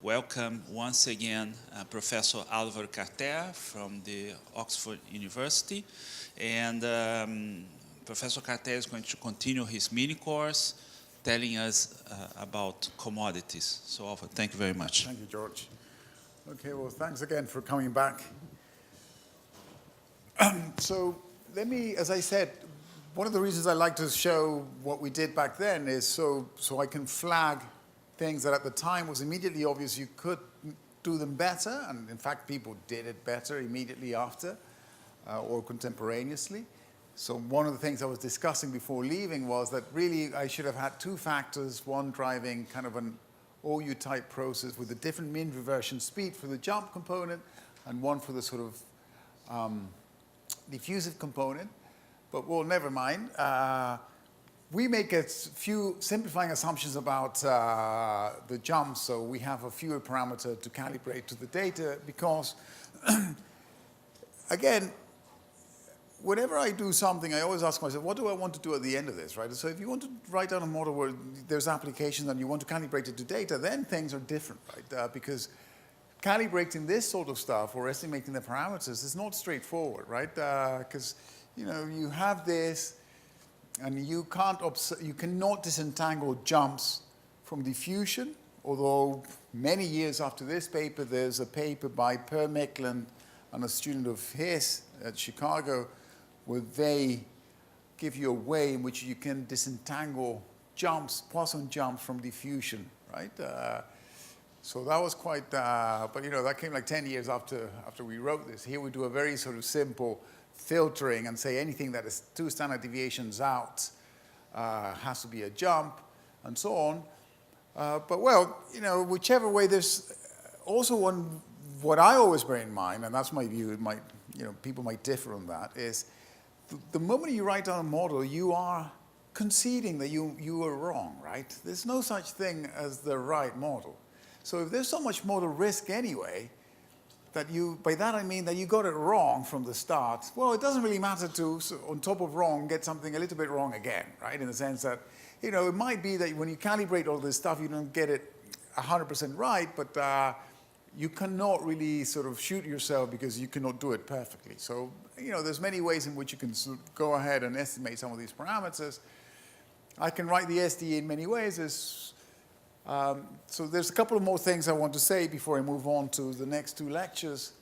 welcome once again Professor Alvaro Cartea from the Oxford University. And Professor Cartea is going to continue his mini course telling us about commodities. So Alvaro, thank you very much. Thank you, George. Okay, well, thanks again for coming back. So let me, as I said, one of the reasons I like to show what we did back then is so I can flag things that at the time was immediately obvious you could do them better, and in fact people did it better immediately after or contemporaneously. So one of the things I was discussing before leaving was that really I should have had two factors, one driving kind of an OU type process with a different mean reversion speed for the jump component and one for the sort of diffusive component. But well, never mind. We make a few simplifying assumptions about the jumps, so we have a fewer parameter to calibrate to the data because, again, whenever I do something, I always ask myself, what do I want to do at the end of this, right? So if you want to write down a model where there's applications and you want to calibrate it to data, then things are different, right? Because calibrating this sort of stuff or estimating the parameters is not straightforward, right? Because you have this, and you cannot disentangle jumps from diffusion, although many years after this paper, there's a paper by Per Micklund and a student of his at Chicago, where they give you a way in which you can disentangle jumps, Poisson jumps from diffusion, right? So that was quite, but that came like 10 years after we wrote this. Here we do a very sort of simple filtering and say anything that is 2 standard deviations out has to be a jump, and so on. But well, whichever way, there's also what I always bear in mind, and that's my view, it might, people might differ on that, is the moment you write down a model, you are conceding that you were wrong, right? There's no such thing as the right model. So if there's so much model risk anyway, by that I mean that you got it wrong from the start, well, it doesn't really matter to, on top of wrong, get something a little bit wrong again, right? In the sense that, it might be that when you calibrate all this stuff, you don't get it 100% right, but you cannot really sort of shoot yourself because you cannot do it perfectly. So, there's many ways in which you can go ahead and estimate some of these parameters. I can write the SDE in many ways. So there's a couple of more things I want to say before I move on to the next 2 lectures.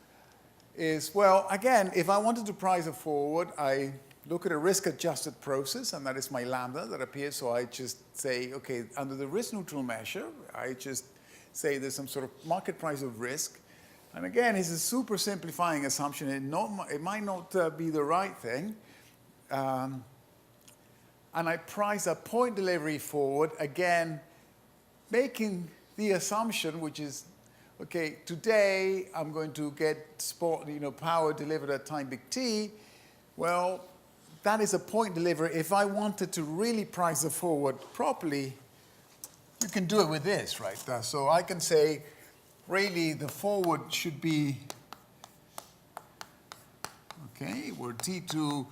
Well, again, if I wanted to price a forward, I look at a risk-adjusted process, and that is my lambda that appears. So I just say, okay, under the risk-neutral measure, I just say there's some sort of market price of risk. And again, it's a super simplifying assumption. It might not be the right thing. And I price a point delivery forward, again, making the assumption, which is, okay, today I'm going to get spot, power delivered at time big T. Well, that is a point delivery. If I wanted to really price the forward properly, you can do it with this, right? So I can say, really, the forward should be, okay, where T2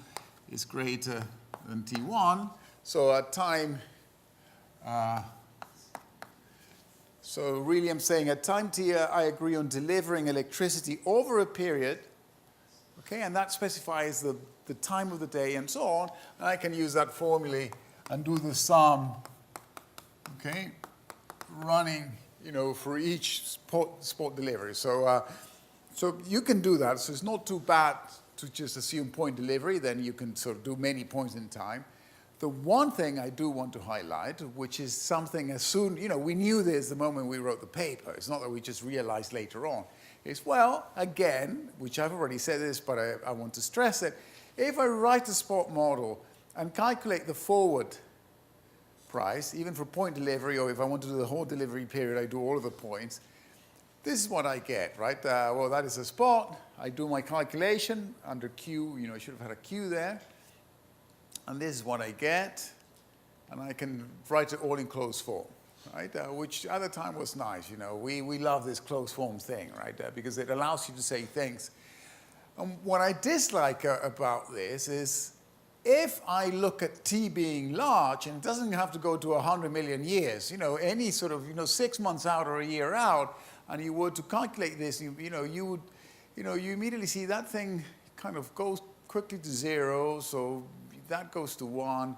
is greater than T1. So at time, so really I'm saying at time t, I agree on delivering electricity over a period, okay, and that specifies the time of the day and so on, and I can use that formula and do the sum, okay, running, for each spot delivery. So, so you can do that, so it's not too bad to just assume point delivery, then you can sort of do many points in time. The one thing I do want to highlight, which is something as soon, we knew this the moment we wrote the paper. It's not that we just realized later on. Is, well, again, which I've already said this, but I want to stress it. If I write a spot model and calculate the forward price, even for point delivery, or if I want to do the whole delivery period, I do all of the points. This is what I get, right? Well, that is a spot. I do my calculation under Q. I should have had a Q there. And this is what I get, and I can write it all in closed form, right? Which at the time was nice, We love this closed form thing, right? Because it allows you to say things. And what I dislike about this is if I look at t being large, and it doesn't have to go to 100 million years, any sort of, 6 months out or a year out, and you were to calculate this, you immediately see that thing kind of goes quickly to 0, so that goes to 1.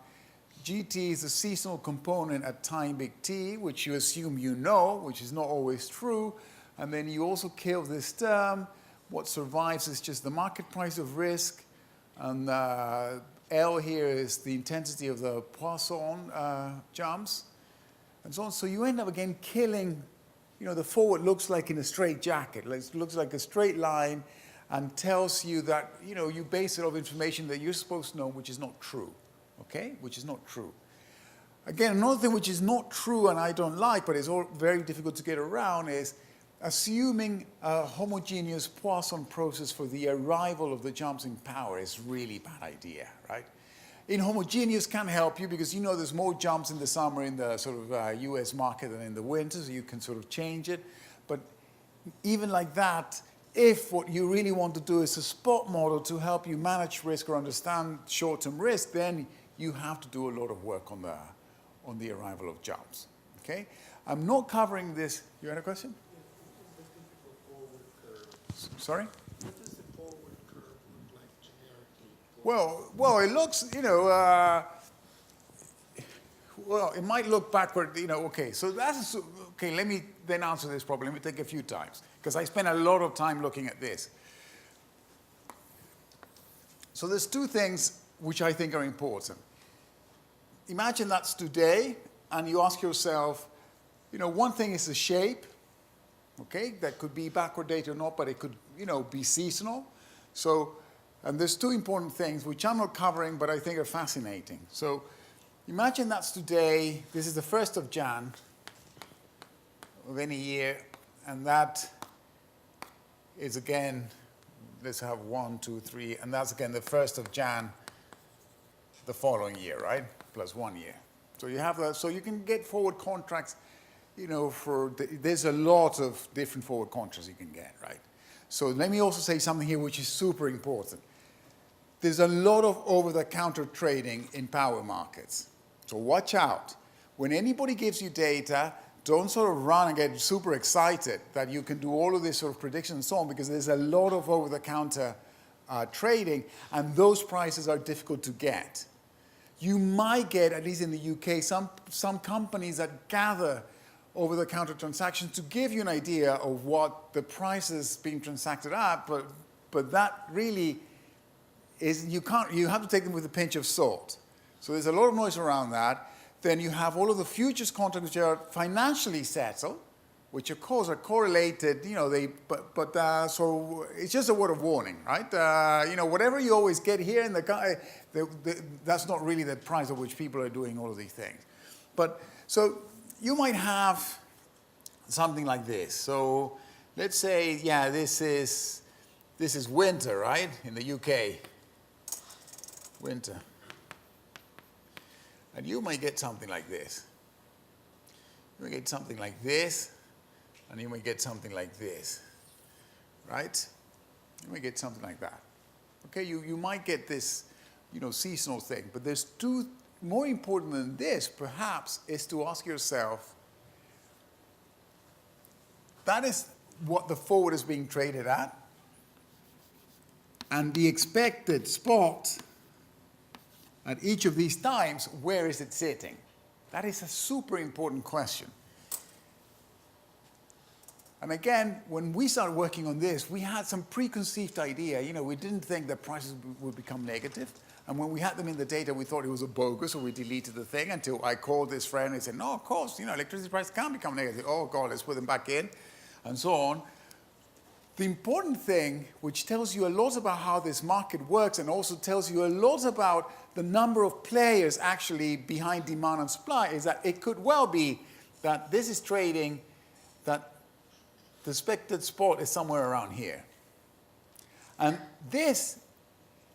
GT is the seasonal component at time big T, which you assume you know, which is not always true. And then you also kill this term. What survives is just the market price of risk. And L here is the intensity of the Poisson jumps, and so on. So you end up again killing, the forward looks like in a straight jacket. It looks like a straight line and tells you that, you base it off information that you're supposed to know, which is not true. Okay? Which is not true. Again, another thing which is not true and I don't like, but it's all very difficult to get around, is assuming a homogeneous Poisson process for the arrival of the jumps in power is really bad idea, right? Inhomogeneous can help you because there's more jumps in the summer in the sort of US market than in the winter, so you can sort of change it. But even like that, if what you really want to do is a spot model to help you manage risk or understand short-term risk, then you have to do a lot of work on the arrival of jumps. Okay? I'm not covering this. You had a question? Sorry? What does the forward curve look like generically? Well, it looks, well, it might look backward, okay. So that's, okay, let me then answer this problem. Let me take a few times, because I spent a lot of time looking at this. So there's two things which I think are important. Imagine that's today, and you ask yourself, one thing is the shape. Okay, that could be backward data or not, but it could, be seasonal. So, and there's two important things which I'm not covering, but I think are fascinating. So, imagine that's today. This is the 1st of Jan of any year, and that is again, let's have 1, 2, 3, and that's again the 1st of Jan the following year, right? Plus 1 year. So you have that. So you can get forward contracts. There's a lot of different forward contracts you can get, right? So let me also say something here which is super important. There's a lot of over-the-counter trading in power markets. So watch out. When anybody gives you data, don't sort of run and get super excited that you can do all of this sort of prediction and so on, because there's a lot of over-the-counter trading, and those prices are difficult to get. You might get, at least in the UK, some companies that gather over-the-counter transactions to give you an idea of what the price is being transacted at, but that really is, you have to take them with a pinch of salt. So there's a lot of noise around that. Then you have all of the futures contracts which are financially settled, which of course are correlated, so it's just a word of warning, right? Whatever you always get here in that's not really the price at which people are doing all of these things. But, so you might have something like this. So let's say, this is winter, right? In the UK, winter. And you might get something like this. You might get something like this, and you might get something like this, right? You might get something like that. Okay, you might get this, seasonal thing, but there's two, more important than this, perhaps, is to ask yourself, that is what the forward is being traded at, and the expected spot at each of these times, where is it sitting? That is a super important question. And again, when we started working on this, we had some preconceived idea. We didn't think that prices would become negative. And when we had them in the data, we thought it was a bogus, so we deleted the thing until I called this friend and said, no, of course, electricity prices can become negative. Oh, God, let's put them back in, and so on. The important thing, which tells you a lot about how this market works and also tells you a lot about the number of players actually behind demand and supply, is that it could well be that this is trading, that the expected spot is somewhere around here. And this,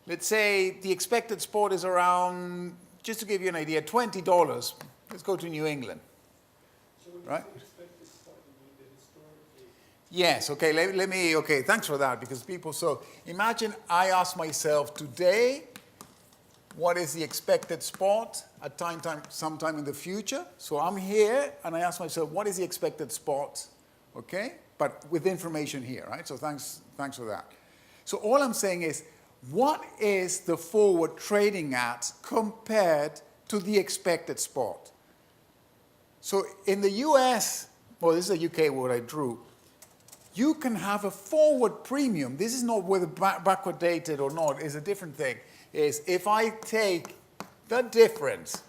let's say the expected spot is around, just to give you an idea, $20. Let's go to New England. So when right? you say expected spot, you mean the historic data? Yes, okay, okay, thanks for that, because people, so imagine I ask myself today, what is the expected spot at sometime in the future? So I'm here, and I ask myself, what is the expected spot, okay? but with information here, right? So thanks for that. So all I'm saying is, what is the forward trading at compared to the expected spot? So in the US, well, this is a UK what I drew, you can have a forward premium. This is not whether backward dated or not, it's a different thing. Is if I take the difference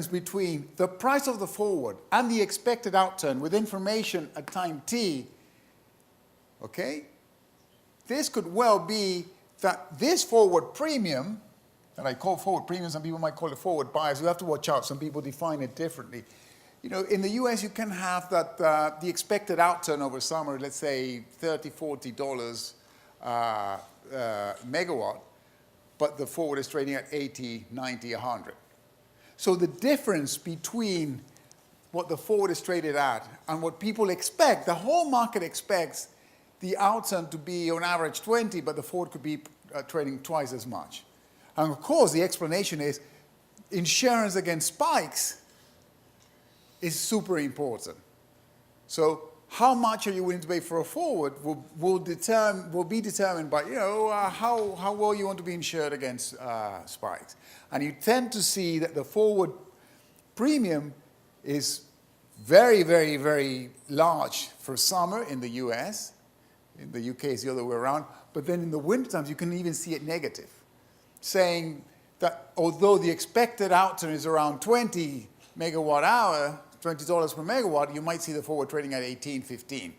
between the price of the forward and the expected outturn with information at time t, okay? This could well be that this forward premium, that I call forward premium, some people might call it forward bias, you have to watch out, some people define it differently. You know, in the US you can have that the expected outturn over summer, let's say $30, $40 megawatt, but the forward is trading at 80, 90, 100. So the difference between what the forward is traded at and what people expect, the whole market expects the outturn to be on average 20, but the forward could be trading twice as much. And of course, the explanation is insurance against spikes is super important. So how much are you willing to pay for a forward will be determined by, you know, how well you want to be insured against spikes. And you tend to see that the forward premium is very, very, very large for summer in the US. In the UK, it's the other way around. But then in the winter times, you can even see it negative, saying that although the expected outturn is around 20 megawatt hour, $20 per megawatt, you might see the forward trading at 18, 15.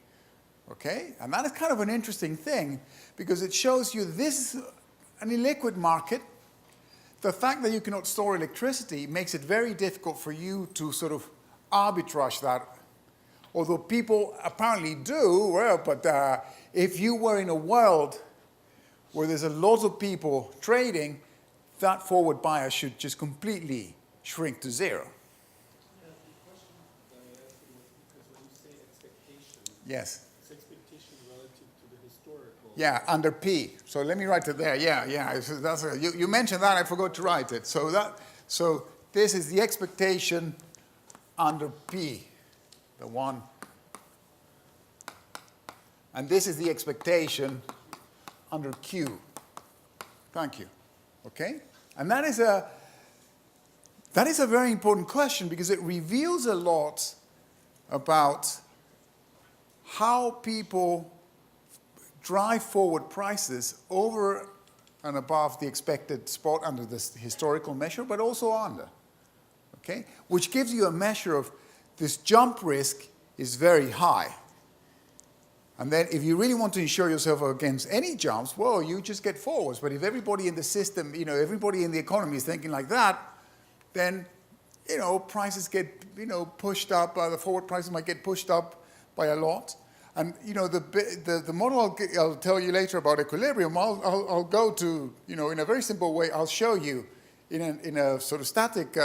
Okay? And that is kind of an interesting thing because it shows you this is an illiquid market. The fact that you cannot store electricity makes it very difficult for you to sort of arbitrage that. Although people apparently do, well, but if you were in a world where there's a lot of people trading, that forward bias should just completely shrink to zero. Yeah, the question that I asked you was because when you say expectation, Yes. it's expectation relative to the historical. Yeah, under P. So let me write it there. Yeah. You mentioned that. I forgot to write it. So this is the expectation under P, the one. And this is the expectation under Q. Thank you. Okay? And that is a very important question because it reveals a lot about how people drive forward prices over and above the expected spot under this historical measure, but also under. Okay? Which gives you a measure of this jump risk is very high. And then if you really want to insure yourself against any jumps, well, you just get forwards. But if everybody in the system, you know, everybody in the economy is thinking like that, then, you know, prices get, you know, pushed up. The forward prices might get pushed up by a lot. And, you know, the model I'll tell you later about equilibrium, I'll go to, you know, in a very simple way, I'll show you in a sort of static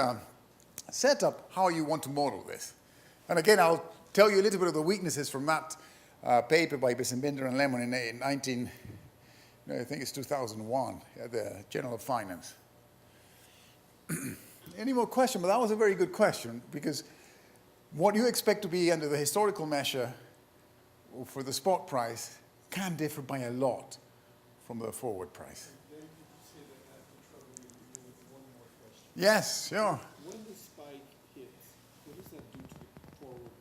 setup how you want to model this. And again, I'll tell you a little bit of the weaknesses from that paper by Binder and Lemon in I think it's 2001, at the Journal of Finance. Any more questions? But that was a very good question because what you expect to be under the historical measure for the spot price can differ by a lot from the forward price. Then you could say that I have to trouble you with one more question. Yes, sure. When the spike hits, what does that do to the forward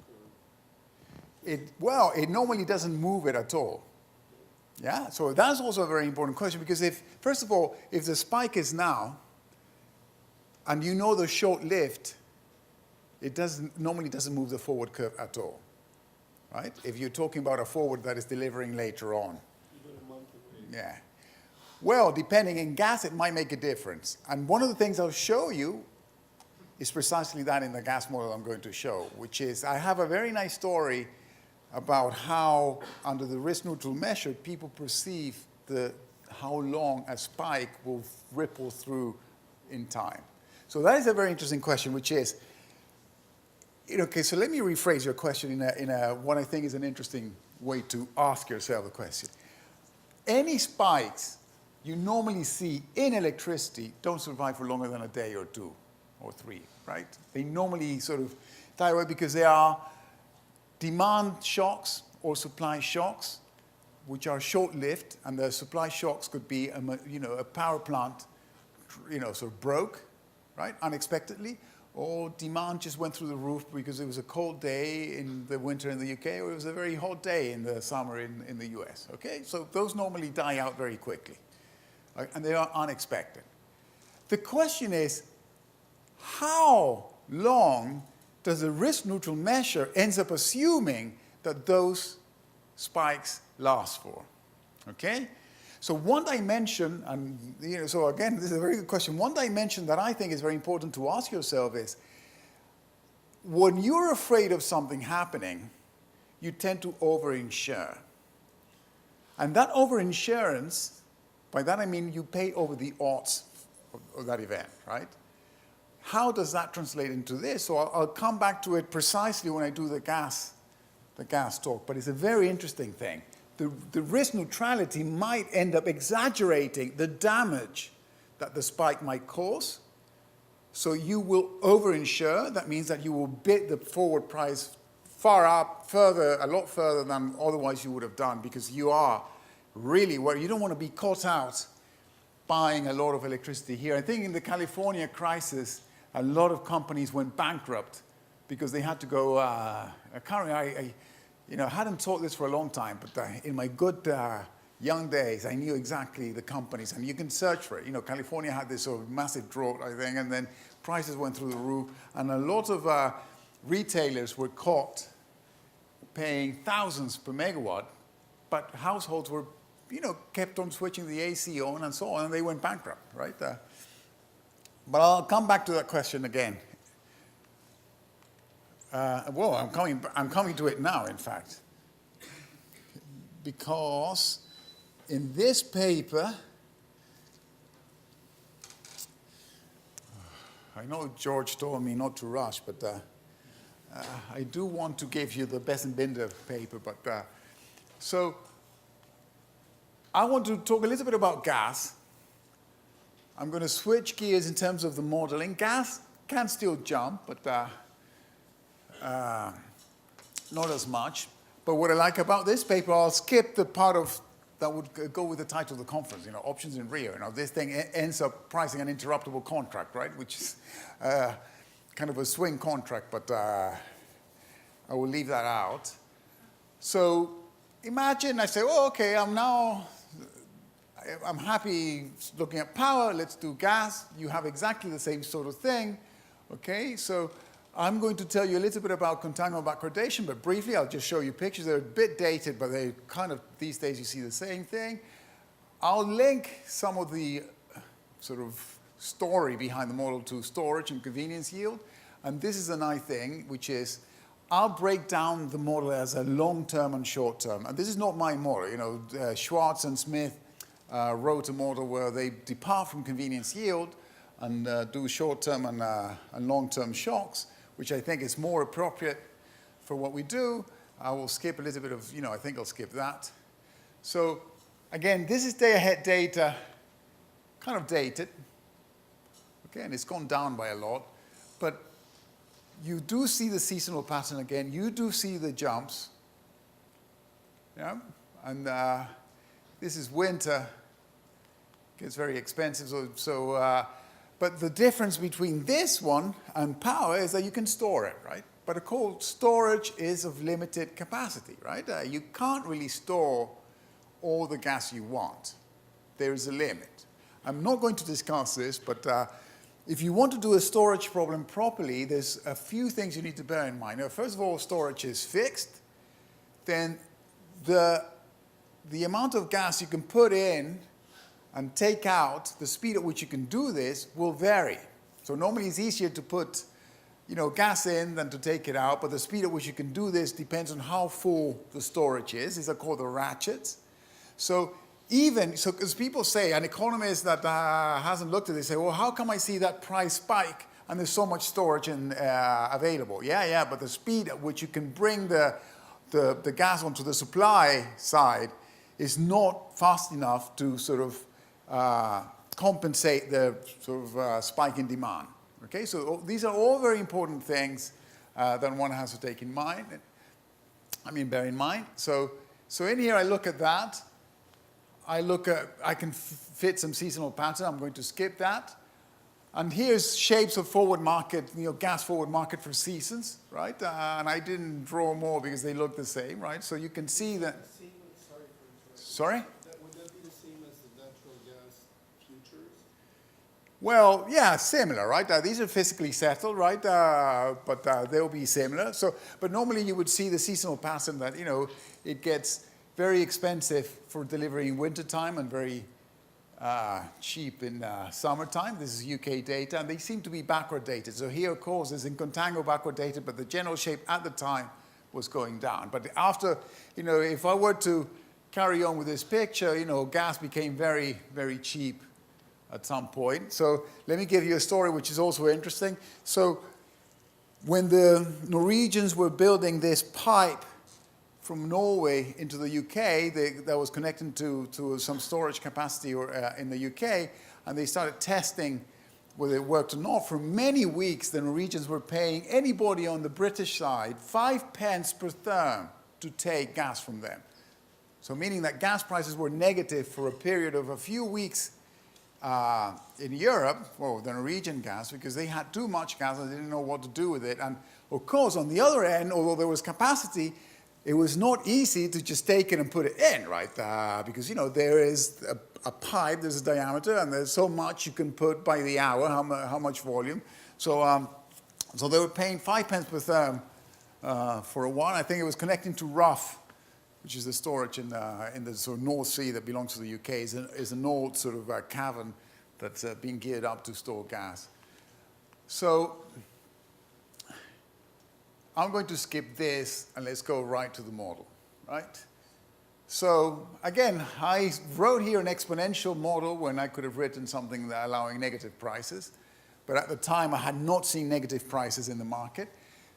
curve? It normally doesn't move it at all. Yeah, so that's also a very important question because first of all, if the spike is now, and you know the short-lived, it normally doesn't move the forward curve at all, right? If you're talking about a forward that is delivering later on. Even a month away. Yeah. Well, depending in gas, it might make a difference. And one of the things I'll show you is precisely that in the gas model I'm going to show, which is I have a very nice story about how, under the risk-neutral measure, people perceive how long a spike will ripple through in time. So that is a very interesting question, which is, okay, so let me rephrase your question in what I think is an interesting way to ask yourself the question. any spikes you normally see in electricity don't survive for longer than a day or two or three, right? They normally sort of die away because they are demand shocks or supply shocks, which are short-lived, and the supply shocks could be a power plant, sort of broke, right, unexpectedly, or demand just went through the roof because it was a cold day in the winter in the UK, or it was a very hot day in the summer in the US, okay? So those normally die out very quickly, right? And they are unexpected. The question is, how long does a risk-neutral measure ends up assuming that those spikes last for, okay? So one dimension, and so again, this is a very good question. One dimension that I think is very important to ask yourself is, when you're afraid of something happening, you tend to over-insure. And that over-insurance, by that I mean you pay over the odds of that event, right? How does that translate into this? So I'll come back to it precisely when I do the gas talk, but it's a very interesting thing. The risk neutrality might end up exaggerating the damage that the spike might cause. So you will over-insure. That means that you will bid the forward price far up, a lot further than otherwise you would have done, because you are really worried. You don't want to be caught out buying a lot of electricity here. I think in the California crisis, a lot of companies went bankrupt because they had to go, currently I hadn't taught this for a long time, but in my good young days, I knew exactly the companies, and you can search for it. California had this sort of massive drought, I think, and then prices went through the roof, and a lot of retailers were caught paying thousands per megawatt, but households were, kept on switching the AC on and so on, and they went bankrupt, right? But I'll come back to that question again. Well, I'm coming to it now, in fact, because in this paper, I know George told me not to rush, but I do want to give you the Besson-Binder paper. But so I want to talk a little bit about gas. I'm going to switch gears in terms of the modeling. Gas can still jump, but not as much. But what I like about this paper, I'll skip the part of that would go with the title of the conference, options in Rio. This thing ends up pricing an interruptible contract, right? Which is kind of a swing contract, but I will leave that out. So imagine I say, oh, okay, I'm happy looking at power, let's do gas. You have exactly the same sort of thing, okay? So I'm going to tell you a little bit about contango backwardation, but briefly I'll just show you pictures. They're a bit dated, but they kind of, these days you see the same thing. I'll link some of the sort of story behind the model to storage and convenience yield. And this is a nice thing, which is I'll break down the model as a long-term and short-term. And this is not my model. Schwartz and Smith wrote a model where they depart from convenience yield and do short-term and long-term shocks, which I think is more appropriate for what we do. I will skip a little bit of, I think I'll skip that. So again, this is day-ahead data, kind of dated. Okay, and it's gone down by a lot. But you do see the seasonal pattern again. You do see the jumps. Yeah, and this is winter. It gets very expensive, but the difference between this one and power is that you can store it, right? But of course, storage is of limited capacity, right? You can't really store all the gas you want. There is a limit. I'm not going to discuss this, but if you want to do a storage problem properly, there's a few things you need to bear in mind. Now, first of all, storage is fixed. Then the amount of gas you can put in and take out, the speed at which you can do this will vary. So normally it's easier to put gas in than to take it out, but the speed at which you can do this depends on how full the storage is. These are called the ratchets. So because people say, an economist that hasn't looked at this say, well, how come I see that price spike and there's so much storage available? Yeah, but the speed at which you can bring the gas onto the supply side is not fast enough to sort of compensate the sort of spike in demand. Okay, so these are all very important things that one has to take in mind. Bear in mind. So in here I look at that. I can fit some seasonal pattern. I'm going to skip that. And here's shapes of forward market, gas forward market for seasons, right? And I didn't draw more because they look the same, right? So you can see that. Sorry? Would that be the same as the natural gas futures? Well, yeah, similar, right? These are physically settled, right? But they'll be similar. But normally you would see the seasonal pattern that, it gets very expensive for delivery in wintertime and very cheap in summertime. This is UK data, and they seem to be backward dated. So here, of course, is in contango backward dated, but the general shape at the time was going down. But after, if I were to carry on with this picture, gas became very, very cheap at some point. So let me give you a story which is also interesting. So when the Norwegians were building this pipe from Norway into the UK, that was connected to some storage capacity in the UK, and they started testing whether it worked or not. For many weeks, the Norwegians were paying anybody on the British side 5 pence per therm to take gas from them. So meaning that gas prices were negative for a period of a few weeks in Europe, the Norwegian gas, because they had too much gas and they didn't know what to do with it. And of course, on the other end, although there was capacity, it was not easy to just take it and put it in, right? Because, there is a pipe, there's a diameter, and there's so much you can put by the hour, how much volume. So they were paying 5 pence per therm for a while. I think it was connecting to Rough, which is the storage in the sort of North Sea that belongs to the UK. Is an old sort of cavern that's been geared up to store gas. So I'm going to skip this and let's go right to the model, right? So again, I wrote here an exponential model when I could have written something that allowing negative prices. But at the time, I had not seen negative prices in the market.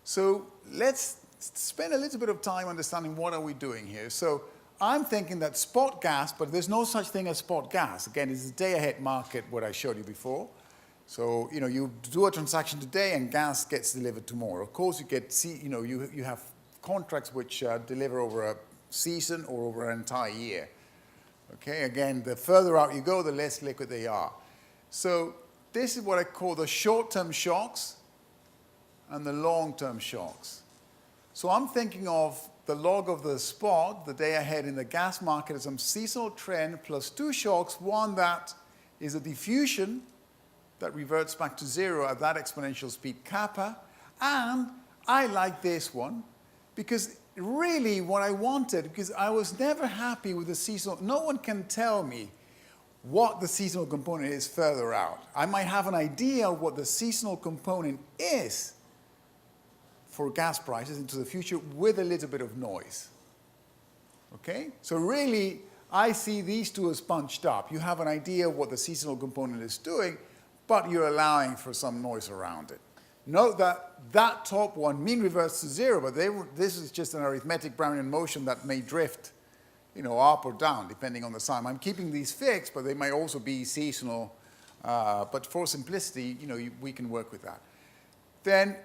So let's spend a little bit of time understanding what are we doing here. So I'm thinking that spot gas, but there's no such thing as spot gas. Again, it's a day-ahead market, what I showed you before. So, you do a transaction today and gas gets delivered tomorrow. Of course, you have contracts which deliver over a season or over an entire year. Okay, again, the further out you go, the less liquid they are. So this is what I call the short-term shocks and the long-term shocks. So I'm thinking of the log of the spot, the day ahead in the gas market, as some seasonal trend plus two shocks, one that is a diffusion that reverts back to zero at that exponential speed kappa. And I like this one because really what I wanted, because I was never happy with the seasonal, no one can tell me what the seasonal component is further out. I might have an idea of what the seasonal component is for gas prices into the future with a little bit of noise. Okay? So really, I see these two as bunched up. You have an idea of what the seasonal component is doing, but you're allowing for some noise around it. Note that that top one mean reverts to zero, but this is just an arithmetic Brownian motion that may drift, up or down, depending on the time. I'm keeping these fixed, but they may also be seasonal. But for simplicity, we can work with that. Then,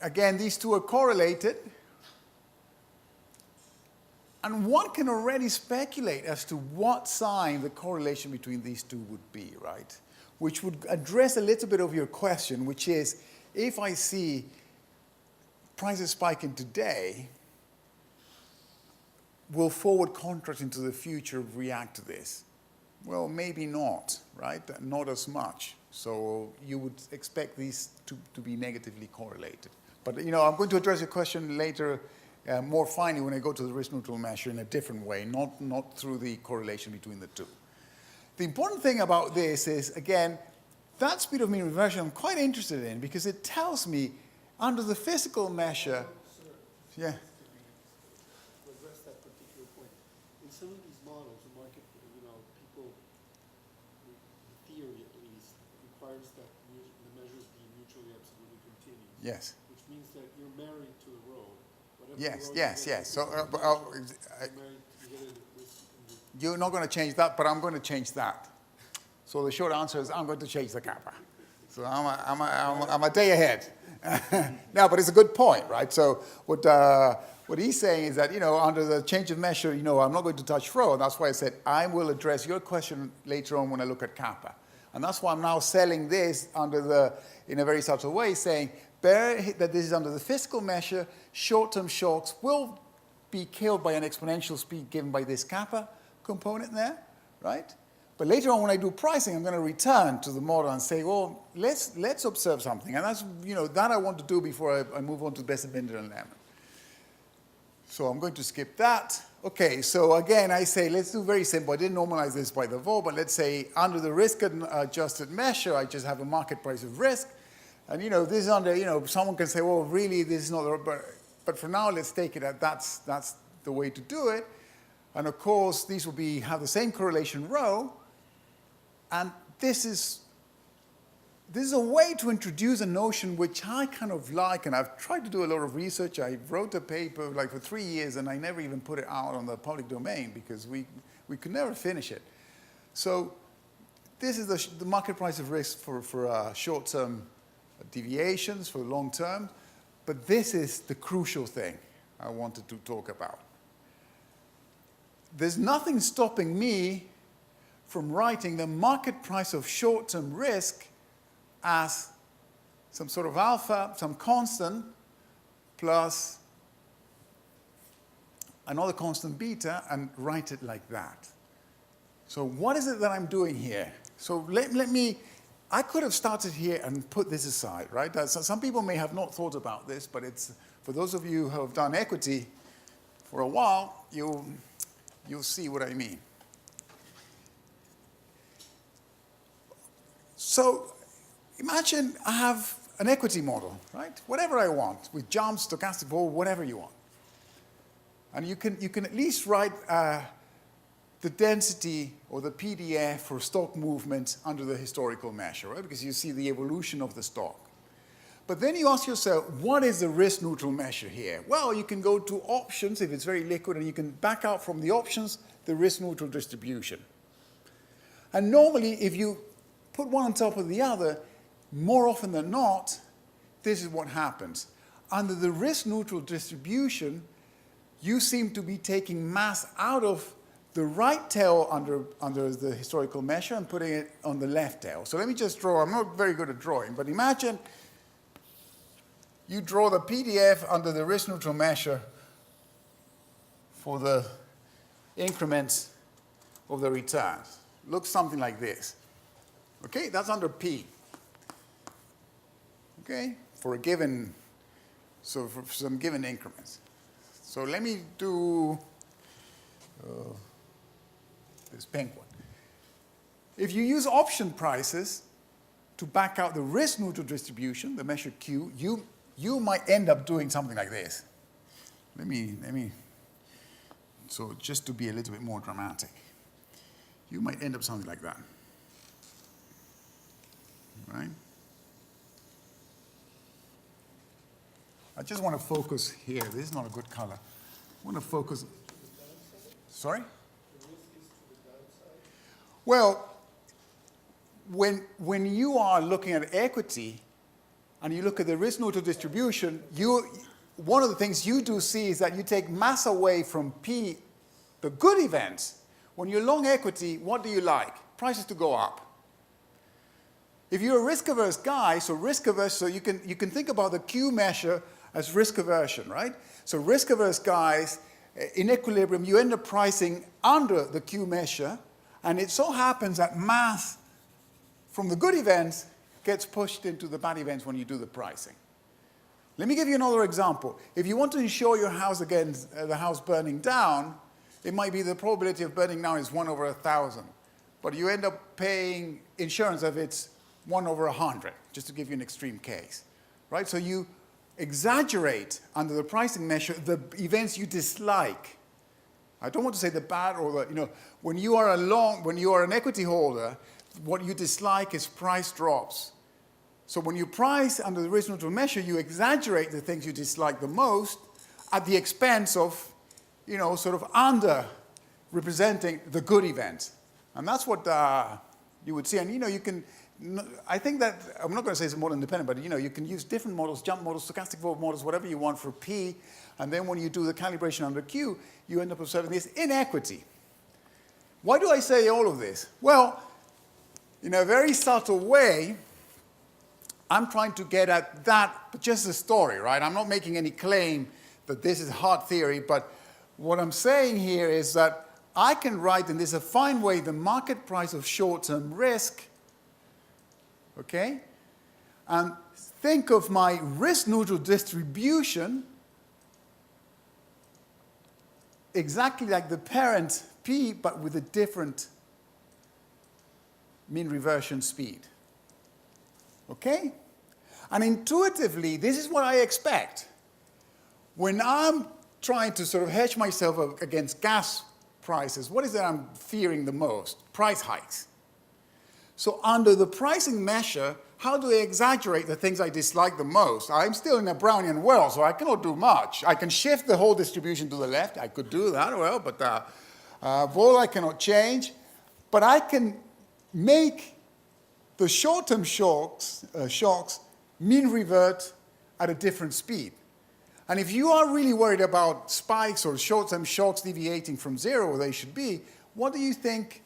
again, these two are correlated. And one can already speculate as to what sign the correlation between these two would be, right? Which would address a little bit of your question, which is, if I see prices spiking today, will forward contracts into the future react to this? Well, maybe not, right? Not as much. So you would expect these to be negatively correlated. But, I'm going to address your question later more finely when I go to the risk-neutral measure in a different way, not through the correlation between the two. The important thing about this is, again, that speed of mean reversion I'm quite interested in because it tells me under the physical measure. Yeah. To address that particular point, in some of these models, the market, people, the theory at least, requires that the measures be mutually absolutely continuous. Yes. Which means that you're married to the road. Yes. So, you're married, you get it with You're not going to change that, but I'm going to change that. So the short answer is I'm going to change the kappa. So I'm a day ahead. No, but it's a good point, right? So what he's saying is that, under the change of measure, I'm not going to touch rho. That's why I said I will address your question later on when I look at kappa. And that's why I'm now selling this in a very subtle way, saying bear that this is under the physical measure. Short-term shocks will be killed by an exponential speed given by this kappa component there, right? But later on when I do pricing, I'm going to return to the model and say, well, let's observe something. And that's, that I want to do before I move on to Besser-Binder and Lemon. So I'm going to skip that. Okay, so again, I say, let's do very simple. I didn't normalize this by the vol, but let's say under the risk-adjusted measure, I just have a market price of risk. And, this is under, someone can say, well, really, this is not the, but for now, let's take it that that's the way to do it. And of course, these will have the same correlation rho. And this is a way to introduce a notion which I kind of like, and I've tried to do a lot of research. I wrote a paper for 3 years, and I never even put it out on the public domain because we could never finish it. So this is the market price of risk for short-term deviations, for long-term. But this is the crucial thing I wanted to talk about. There's nothing stopping me from writing the market price of short-term risk as some sort of alpha, some constant, plus another constant beta, and write it like that. So what is it that I'm doing here? So let me, I could have started here and put this aside, right? So some people may have not thought about this, but it's, for those of you who have done equity for a while, you'll see what I mean. So imagine I have an equity model, right? Whatever I want, with jumps, stochastic vol, whatever you want. And you can at least write the density or the PDF for stock movements under the historical measure, right? Because you see the evolution of the stock. But then you ask yourself, what is the risk-neutral measure here? Well, you can go to options if it's very liquid, and you can back out from the options the risk-neutral distribution. And normally, if you put one on top of the other, more often than not, this is what happens. Under the risk-neutral distribution, you seem to be taking mass out of the right tail under the historical measure and putting it on the left tail. So let me just draw. I'm not very good at drawing, but imagine you draw the PDF under the risk-neutral measure for the increments of the returns. Looks something like this. Okay, that's under P. Okay, for a given, so for some given increments. So let me do this pink one. If you use option prices to back out the risk-neutral distribution, the measure Q, you might end up doing something like this. Let me, so just to be a little bit more dramatic, you might end up something like that. Right? I just want to focus here. This is not a good color. I want to focus. Sorry? The risk is to the downside. Well, when you are looking at equity and you look at the risk-neutral distribution, one of the things you do see is that you take mass away from P, the good events. When you're long equity, what do you like? Prices to go up. If you're a risk-averse guy, so you can think about the Q measure as risk aversion, right? So risk-averse guys, in equilibrium, you end up pricing under the Q measure, and it so happens that mass from the good events gets pushed into the bad events when you do the pricing. Let me give you another example. If you want to insure your house against the house burning down, it might be the probability of burning down is 1 over 1,000, but you end up paying insurance if it's 1 over 100, just to give you an extreme case, right? So you exaggerate under the pricing measure the events you dislike. I don't want to say the bad or the, when you are an equity holder, what you dislike is price drops. So when you price under the risk-neutral measure, you exaggerate the things you dislike the most at the expense of, sort of under representing the good event. And that's what you would see. And you can, I think that, I'm not going to say it's model independent, but you can use different models, jump models, stochastic forward models, whatever you want for P. And then when you do the calibration under Q, you end up observing this inequity. Why do I say all of this? Well, in a very subtle way, I'm trying to get at that, but just a story, right? I'm not making any claim that this is hard theory, but what I'm saying here is that I can write in this a fine way the market price of short-term risk, okay? And think of my risk-neutral distribution exactly like the parent P, but with a different mean reversion speed. Okay? And intuitively, this is what I expect. When I'm trying to sort of hedge myself against gas prices, what is it I'm fearing the most? Price hikes. So under the pricing measure, how do I exaggerate the things I dislike the most? I'm still in a Brownian world, so I cannot do much. I can shift the whole distribution to the left. I could do that, well, but vol I cannot change. But I can make the short-term shocks mean revert at a different speed. And if you are really worried about spikes or short-term shocks deviating from zero where they should be, what do you think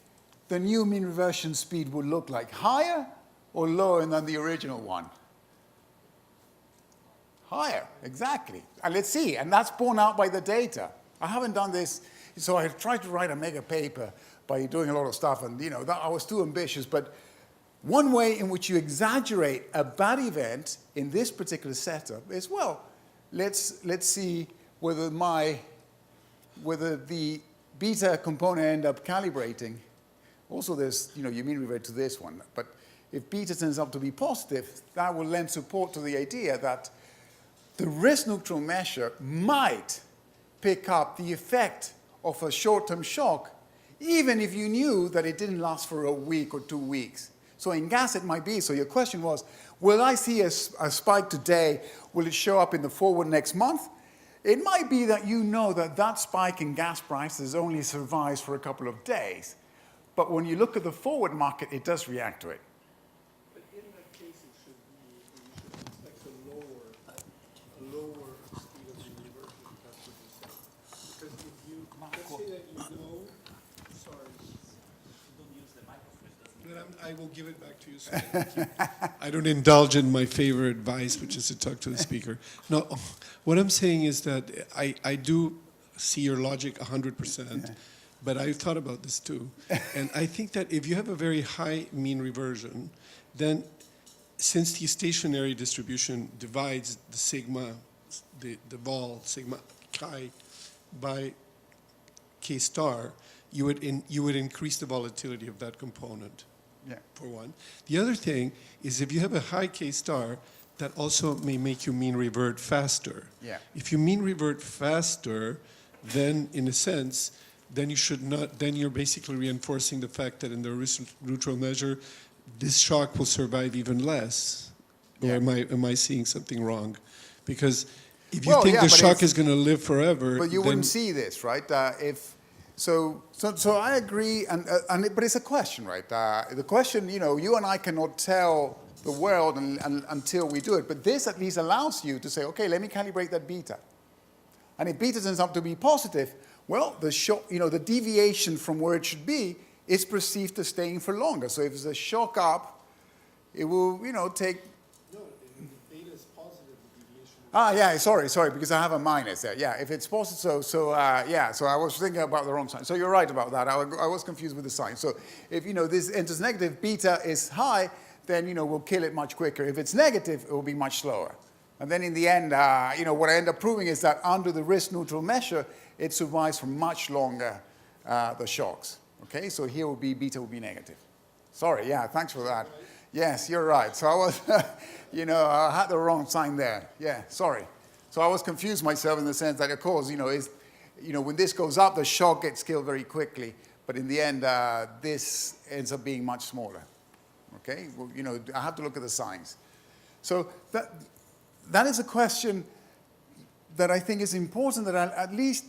the new mean reversion speed would look like? Higher or lower than the original one? Higher, exactly. And let's see, and that's borne out by the data. I haven't done this, so I tried to write a mega paper by doing a lot of stuff, and I was too ambitious, but one way in which you exaggerate a bad event in this particular setup is, well, let's see whether the beta component end up calibrating. Also, there's, you mean revert to this one, but if beta turns out to be positive, that will lend support to the idea that the risk-neutral measure might pick up the effect of a short-term shock, even if you knew that it didn't last for a week or 2 weeks. So in gas, it might be. So your question was, will I see a spike today? Will it show up in the forward next month? It might be that you know that that spike in gas prices only survives for a couple of days. But when you look at the forward market, it does react to it. But in that case, you should expect a lower speed of the reversion. That's what you say. Because if you, let's say that you know, sorry. Don't use the microphone. Then I will give it back to you. So I don't indulge in my favorite advice, which is to talk to the speaker. No, what I'm saying is that I do see your logic 100%. But I've thought about this too. And I think that if you have a very high mean reversion, then since the stationary distribution divides the sigma, the vol, sigma chi, by k star, you would increase the volatility of that component, for one. The other thing is if you have a high k star, that also may make you mean revert faster. Yeah. If you mean revert faster, then in a sense, then you should not, then you're basically reinforcing the fact that in the risk-neutral measure, this shock will survive even less. Yeah. Or am I seeing something wrong? Because if you think the shock is going to live forever, but you wouldn't see this, right? So I agree, but it's a question, right? The question, you and I cannot tell the world until we do it, but this at least allows you to say, okay, let me calibrate that beta. And if beta turns out to be positive, well, the shock, the deviation from where it should be is perceived as staying for longer. So if there's a shock up, it will, take. no, if the beta is positive, the deviation. Yeah, sorry, because I have a minus there. Yeah, if it's positive, so I was thinking about the wrong sign. So you're right about that. I was confused with the sign. So if, this enters negative, beta is high, then, we'll kill it much quicker. If it's negative, it will be much slower. And then in the end, what I end up proving is that under the risk-neutral measure, it survives for much longer, the shocks. Okay, so here beta will be negative. Sorry, thanks for that. Yes, you're right. So I was, I had the wrong sign there. Yeah, sorry. So I was confused myself in the sense that, of course, when this goes up, the shock gets killed very quickly. But in the end, this ends up being much smaller. Okay, well, I have to look at the signs. So that is a question that I think is important, that at least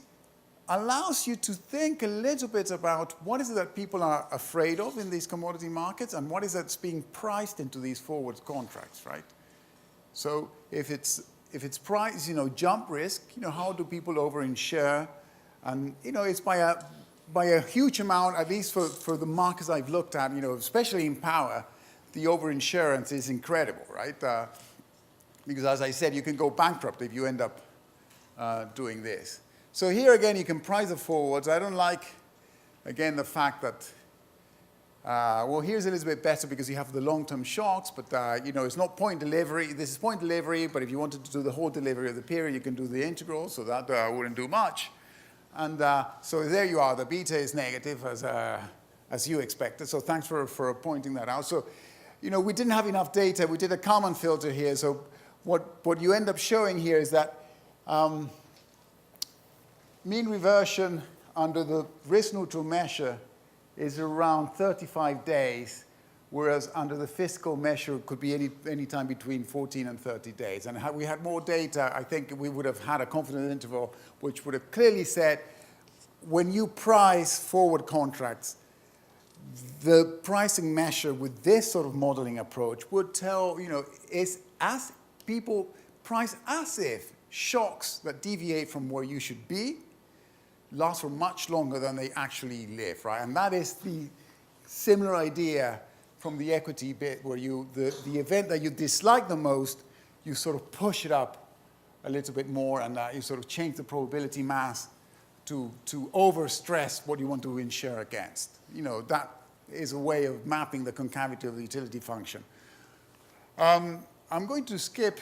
allows you to think a little bit about what is it that people are afraid of in these commodity markets and what is that's being priced into these forward contracts, right? So if it's price, jump risk, how do people over-insure? And, it's by a huge amount, at least for the markets I've looked at, especially in power, the over-insurance is incredible, right? Because as I said, you can go bankrupt if you end up doing this. So here again, you can price the forwards. I don't like, again, the fact that, well, here's a little bit better because you have the long-term shocks, but, it's not point delivery. This is point delivery, but if you wanted to do the whole delivery of the period, you can do the integral, so that wouldn't do much. And so there you are. The beta is negative, as you expected, so thanks for pointing that out. So, we didn't have enough data. We did a Kalman filter here, so what you end up showing here is that mean reversion under the risk-neutral measure is around 35 days, whereas under the fiscal measure it could be any time between 14 and 30 days. And had we had more data, I think we would have had a confidence interval which would have clearly said, when you price forward contracts, the pricing measure with this sort of modeling approach would tell, is as people price as if shocks that deviate from where you should be last for much longer than they actually live, right? And that is the similar idea from the equity bit where the event that you dislike the most, you sort of push it up a little bit more and you sort of change the probability mass to overstress what you want to insure against. That is a way of mapping the concavity of the utility function. I'm going to skip.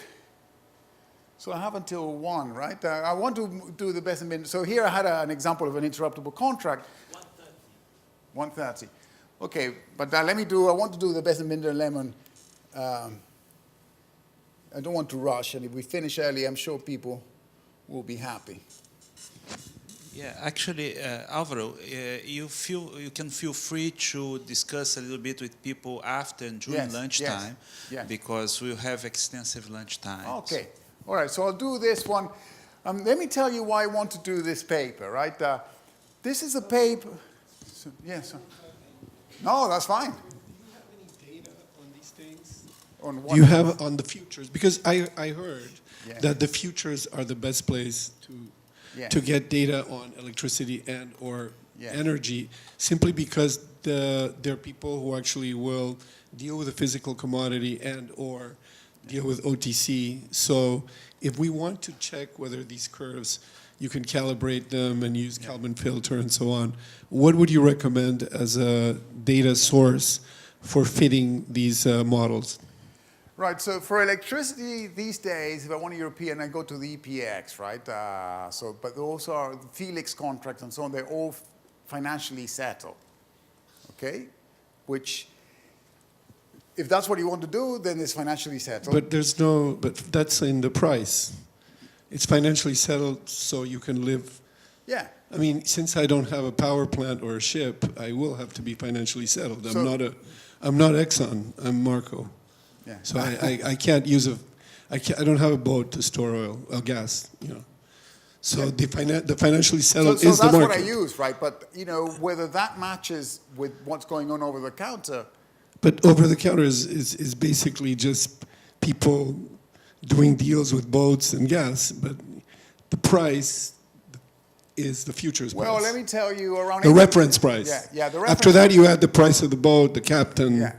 So I have until 1, right? I want to do the best and minimum. So here I had an example of an interruptible contract. 130. Okay, but I want to do the best and minimum lemon. I don't want to rush, and if we finish early, I'm sure people will be happy. Yeah, actually, Alvaro, you can feel free to discuss a little bit with people after and during lunchtime, because we'll have extensive lunchtime. Okay. All right, so I'll do this one. Let me tell you why I want to do this paper, right? This is a paper. Yes. No, that's fine. Do you have any data on these things? On what? Do you have on the futures? Because I heard that the futures are the best place to get data on electricity and or energy, simply because there are people who actually will deal with a physical commodity and or deal with OTC. So if we want to check whether these curves, you can calibrate them and use Kalman filter and so on, what would you recommend as a data source for fitting these models? Right, so for electricity these days, if I want a European, I go to the EPX, right? But those are the Felix contracts and so on, they're all financially settled, okay? Which, if that's what you want to do, then it's financially settled. But that's in the price. It's financially settled so you can live. Yeah. I mean, since I don't have a power plant or a ship, I will have to be financially settled. I'm not Exxon, I'm Marco. Yeah. So I can't use I don't have a boat to store oil, gas, So the financially settled is the market. So that's what I use, right? But, whether that matches with what's going on over the counter. But over the counter is basically just people doing deals with boats and gas, but the price is the futures price. Well, let me tell you, around the reference price. Yeah, the reference. After that, you add the price of the boat, the captain,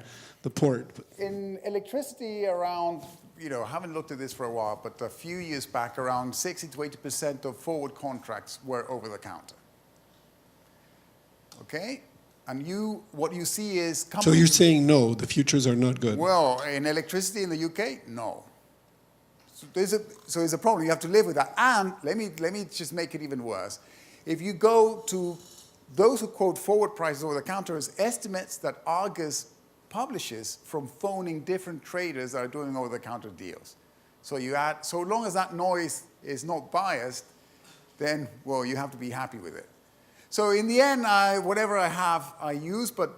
the port. In electricity, around, I haven't looked at this for a while, but a few years back, around 60 to 80% of forward contracts were over the counter. Okay? And what you see is... So you're saying no, the futures are not good? Well, in electricity in the UK, no. So there's a problem. You have to live with that. And let me just make it even worse. If you go to those who quote forward prices over the counter as estimates that Argus publishes from phoning different traders that are doing over-the-counter deals. So so long as that noise is not biased, then, well, you have to be happy with it. So in the end, whatever I have, I use, but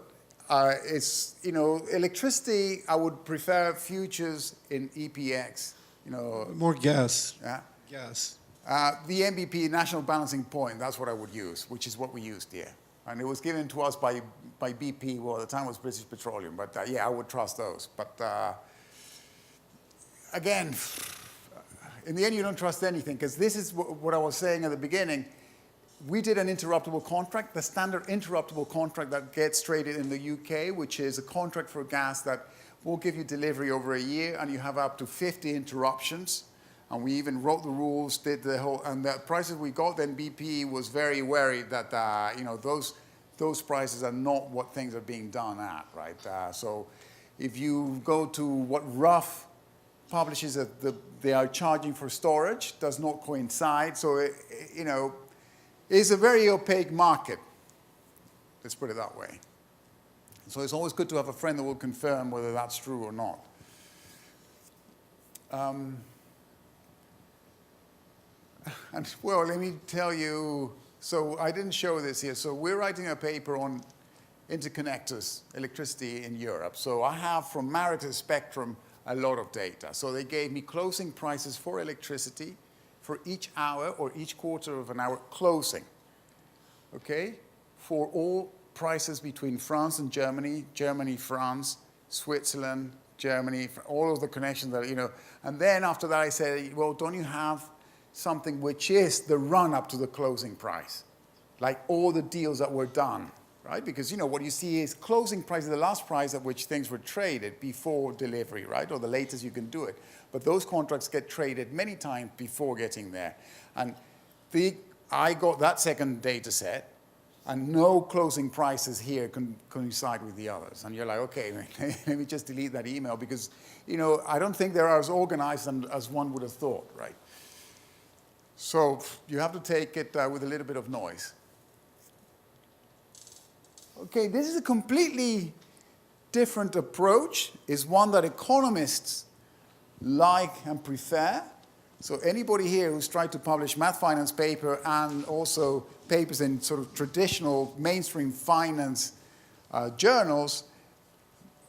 it's, electricity, I would prefer futures in EPX, More gas. Yeah. Gas. The NBP, National Balancing Point, that's what I would use, which is what we used here. And it was given to us by BP, well, at the time it was British Petroleum, but yeah, I would trust those. But again, in the end, you don't trust anything, because this is what I was saying at the beginning. We did an interruptible contract, the standard interruptible contract that gets traded in the UK, which is a contract for gas that will give you delivery over a year, and you have up to 50 interruptions. And we even wrote the rules, did the whole, and the prices we got, then BP was very worried that, you know, those prices are not what things are being done at, right? So if you go to what Rough publishes that they are charging for storage, does not coincide. So, you know, it's a very opaque market. Let's put it that way. So it's always good to have a friend that will confirm whether that's true or not. And well, let me tell you, so I didn't show this here. So we're writing a paper on interconnectors, electricity in Europe. So I have from Maritus Spectrum a lot of data. So they gave me closing prices for electricity for each hour or each quarter of an hour closing, okay, for all prices between France and Germany, Germany, France, Switzerland, Germany, all of the connections that, you know. And then after that I said, well, don't you have something which is the run-up to the closing price, like all the deals that were done, right? Because, you know, what you see is closing price is the last price at which things were traded before delivery, right? Or the latest you can do it. But those contracts get traded many times before getting there. And I got that second data set, and no closing prices here can coincide with the others. And you're like, okay, let me just delete that email, because, you know, I don't think they're as organized as one would have thought, right? So you have to take it with a little bit of noise. Okay, this is a completely different approach. It's one that economists like and prefer. So anybody here who's tried to publish math finance paper and also papers in sort of traditional mainstream finance journals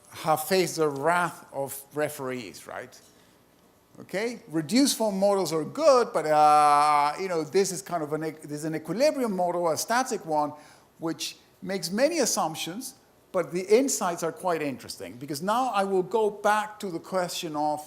have faced the wrath of referees, right? Okay, reduced form models are good, but you know, this is kind of an equilibrium model, a static one, which makes many assumptions, but the insights are quite interesting, because now I will go back to the question of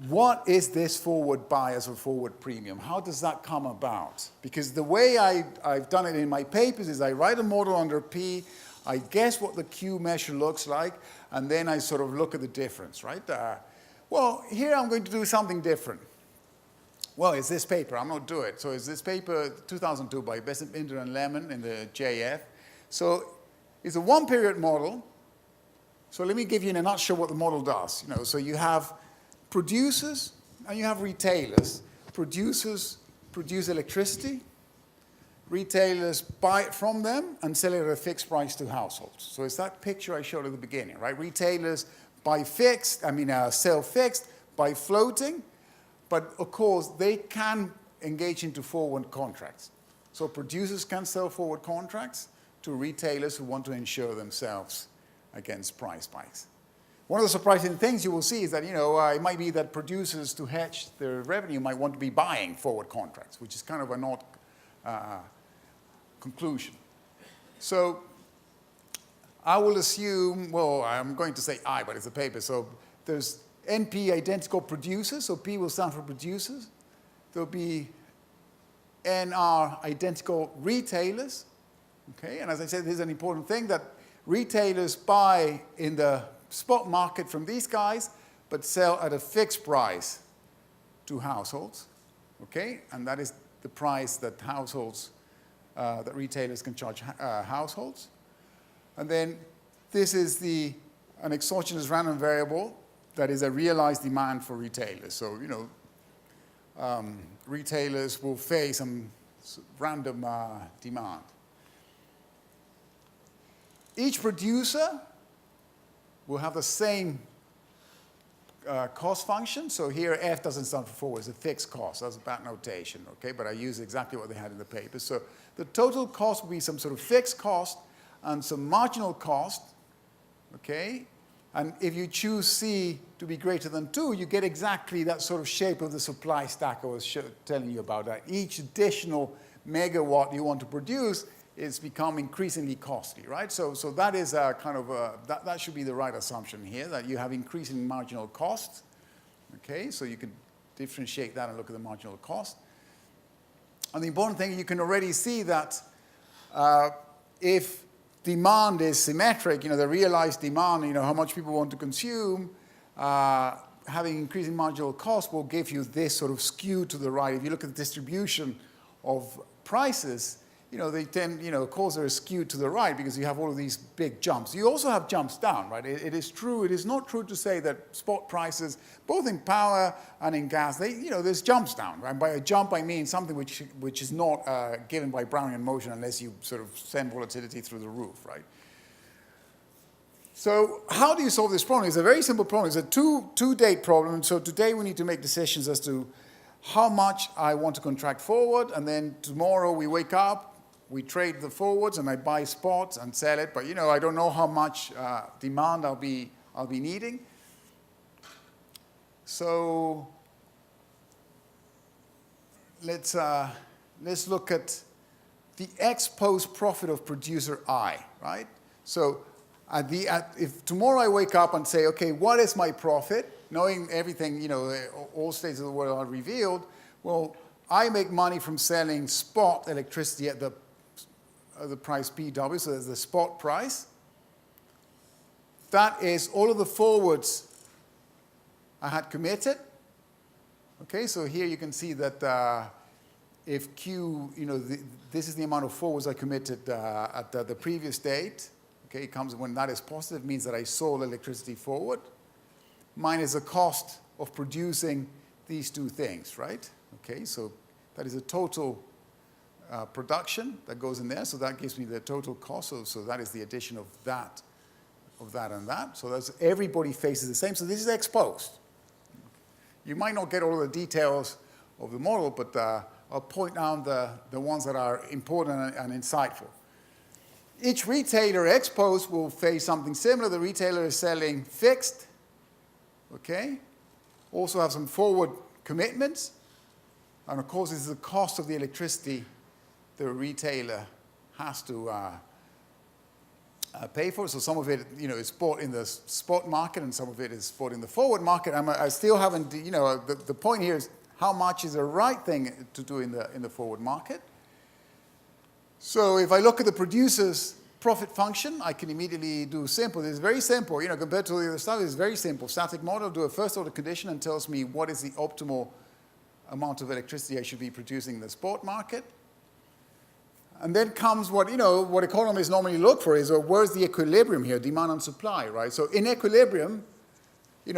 what is this forward bias or forward premium? How does that come about? Because the way I've done it in my papers is I write a model under P, I guess what the Q measure looks like, and then I sort of look at the difference, right? Well, here I'm going to do something different. Well, it's this paper. I'm not doing it. So it's this paper, 2002, by Besant, Binder, and Lemon in the JF. So it's a one-period model. So let me give you in a nutshell what the model does. You know, so you have producers and you have retailers. Producers produce electricity. Retailers buy it from them and sell it at a fixed price to households. So it's that picture I showed at the beginning, right? Retailers sell fixed, buy floating, but of course they can engage into forward contracts. So producers can sell forward contracts to retailers who want to insure themselves against price spikes. One of the surprising things you will see is that, you know, it might be that producers, to hedge their revenue, might want to be buying forward contracts, which is kind of an odd conclusion. So I will assume, well, I'm going to say I, but it's a paper. So there's NP identical producers, so P will stand for producers. There'll be NR identical retailers, okay? And as I said, this is an important thing, that retailers buy in the spot market from these guys, but sell at a fixed price to households, okay? And that is the price that households, that retailers can charge households. And then this is an exogenous random variable that is a realized demand for retailers. So, you know, retailers will face some random demand. Each producer will have the same cost function. So here F doesn't stand for forward, it's a fixed cost. That's a bad notation, okay? But I use exactly what they had in the paper. So the total cost will be some sort of fixed cost and some marginal cost, okay? And if you choose C to be greater than 2, you get exactly that sort of shape of the supply stack I was telling you about. That each additional megawatt you want to produce is become increasingly costly, right? So that is a kind of that should be the right assumption here, that you have increasing marginal cost. Okay, so you can differentiate that and look at the marginal cost. And the important thing, you can already see that if demand is symmetric, the realized demand, how much people want to consume, having increasing marginal cost will give you this sort of skew to the right. If you look at the distribution of prices, they tend, of course, they're skewed to the right because you have all of these big jumps. You also have jumps down, right? It is true. It is not true to say that spot prices, both in power and in gas, there's jumps down, right? By a jump, I mean something which is not given by Brownian motion unless you sort of send volatility through the roof, right? So how do you solve this problem? It's a very simple problem. It's a two-date problem. So today we need to make decisions as to how much I want to contract forward, and then tomorrow we wake up, we trade the forwards, and I buy spots and sell it. But I don't know how much demand I'll be needing. So let's look at the ex-post profit of producer I, right? So if tomorrow I wake up and say, okay, what is my profit? Knowing everything, all states of the world are revealed. Well, I make money from selling spot electricity at the price PW, so there's the spot price. That is all of the forwards I had committed. Okay, so here you can see that if Q, this is the amount of forwards I committed at the previous date. Okay, it comes when that is positive, means that I sold electricity forward, minus the cost of producing these two things, right? Okay, so that is a total production that goes in there, so that gives me the total cost, so that is the addition of that and that. So that's everybody faces the same, so this is ex post. You might not get all the details of the model, but I'll point out the ones that are important and insightful. Each retailer ex post will face something similar. The retailer is selling fixed, okay? Also have some forward commitments, and of course this is the cost of the electricity the retailer has to pay for. So some of it, is bought in the spot market, and some of it is bought in the forward market. I still haven't, the point here is how much is the right thing to do in the forward market. So if I look at the producer's profit function, I can immediately do simple. It's very simple, compared to the other stuff. It's very simple. Static model, do a first order condition and tells me what is the optimal amount of electricity I should be producing in the spot market. And then comes what economists normally look for is, where's the equilibrium here, demand and supply, right? So in equilibrium,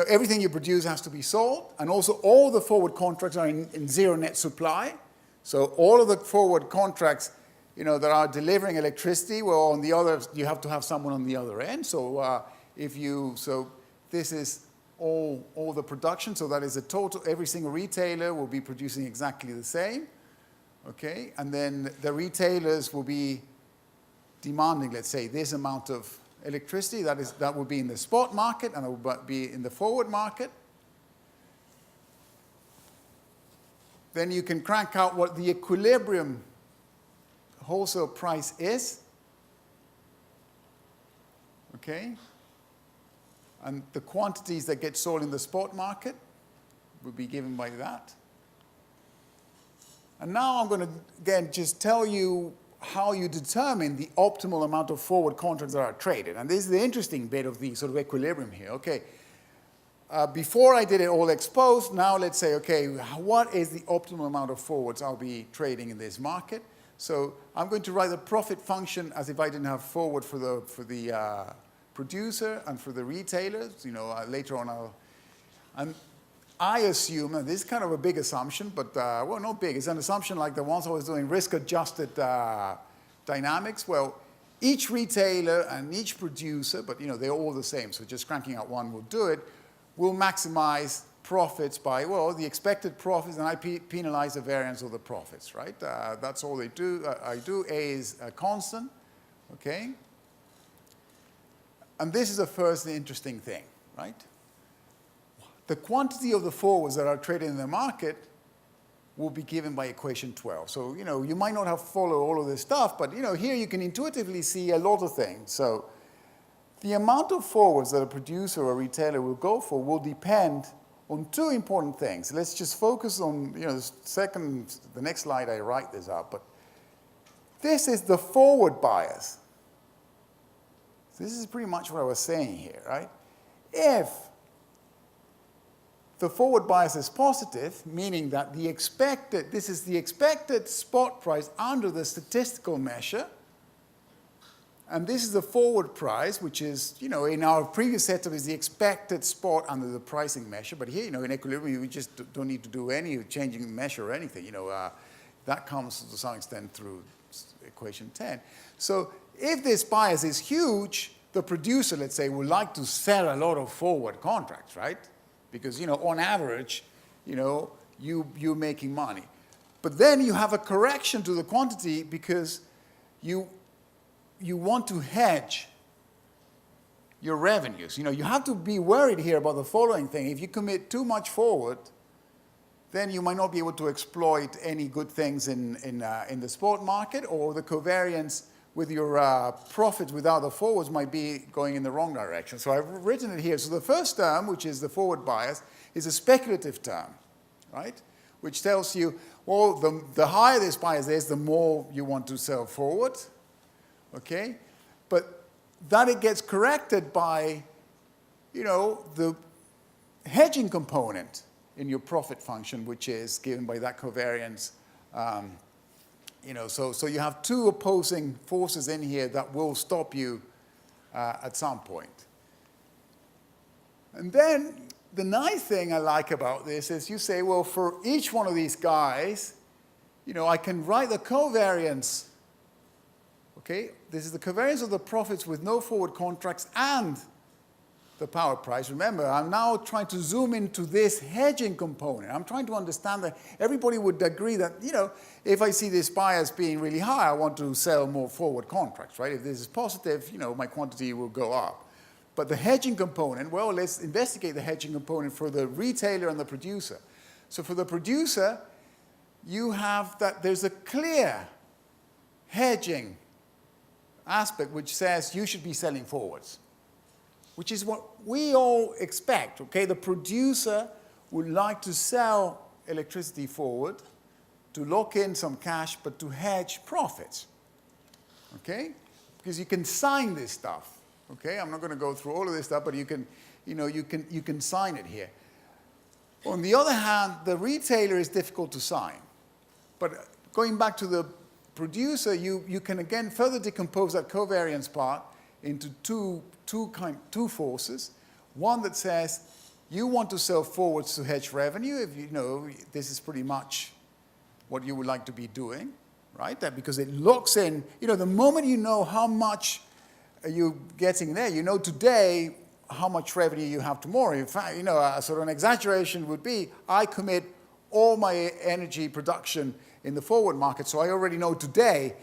everything you produce has to be sold, and also all the forward contracts are in zero net supply. So all of the forward contracts, that are delivering electricity, well, on the other, you have to have someone on the other end. So this is all the production, so that is the total, every single retailer will be producing exactly the same. Okay, and then the retailers will be demanding, let's say, this amount of electricity. That will be in the spot market, and it will be in the forward market. Then you can crank out what the equilibrium wholesale price is. Okay, and the quantities that get sold in the spot market will be given by that. And now I'm going to, again, just tell you how you determine the optimal amount of forward contracts that are traded. And this is the interesting bit of the sort of equilibrium here. Okay, before I did it all exposed, now let's say, okay, what is the optimal amount of forwards I'll be trading in this market? So I'm going to write the profit function as if I didn't have forward for the producer and for the retailers. Later on I assume, and this is kind of a big assumption, but, well, not big. It's an assumption like the ones I was doing, risk-adjusted dynamics. Well, each retailer and each producer, but, they're all the same, so just cranking out one will do it, will maximize profits by, well, the expected profits, and I penalize the variance of the profits, right? That's all they do. I do. A is a constant, okay? And this is the first interesting thing, right? The quantity of the forwards that are traded in the market will be given by equation 12. So, you might not have followed all of this stuff, but, here you can intuitively see a lot of things. So the amount of forwards that a producer or a retailer will go for will depend on two important things. Let's just focus on, the next slide I write this up, but this is the forward bias. This is pretty much what I was saying here, right? If the forward bias is positive, meaning that this is the expected spot price under the statistical measure, and this is the forward price, which is, in our previous setup is the expected spot under the pricing measure, but here, in equilibrium, we just don't need to do any changing the measure or anything, that comes to some extent through equation 10. So if this bias is huge, the producer, let's say, would like to sell a lot of forward contracts, right? Because, on average, you're making money. But then you have a correction to the quantity because you want to hedge your revenues. You have to be worried here about the following thing. If you commit too much forward, then you might not be able to exploit any good things in the spot market, or the covariance with your profits without the forwards might be going in the wrong direction. So I've written it here. So the first term, which is the forward bias, is a speculative term, right? Which tells you, well, the higher this bias is, the more you want to sell forward, okay? But that it gets corrected by, the hedging component in your profit function, which is given by that covariance. So you have two opposing forces in here that will stop you at some point. And then the nice thing I like about this is you say, well, for each one of these guys, I can write the covariance. Okay, this is the covariance of the profits with no forward contracts and the power price. Remember, I'm now trying to zoom into this hedging component. I'm trying to understand that everybody would agree that, if I see this bias being really high, I want to sell more forward contracts, right? If this is positive, my quantity will go up. But the hedging component, well, let's investigate the hedging component for the retailer and the producer. So for the producer, you have that there's a clear hedging aspect which says you should be selling forwards, which is what we all expect, okay? The producer would like to sell electricity forward to lock in some cash, but to hedge profits, okay? Because you can sign this stuff, okay? I'm not going to go through all of this stuff, but you can sign it here. On the other hand, the retailer is difficult to sign. But going back to the producer, you can again further decompose that covariance part into two forces. One that says you want to sell forwards to hedge revenue. If this is pretty much what you would like to be doing, right? That because it locks in. The moment you know how much you're getting there, today how much revenue you have tomorrow. In fact, sort of an exaggeration would be I commit all my energy production in the forward market, so I already know today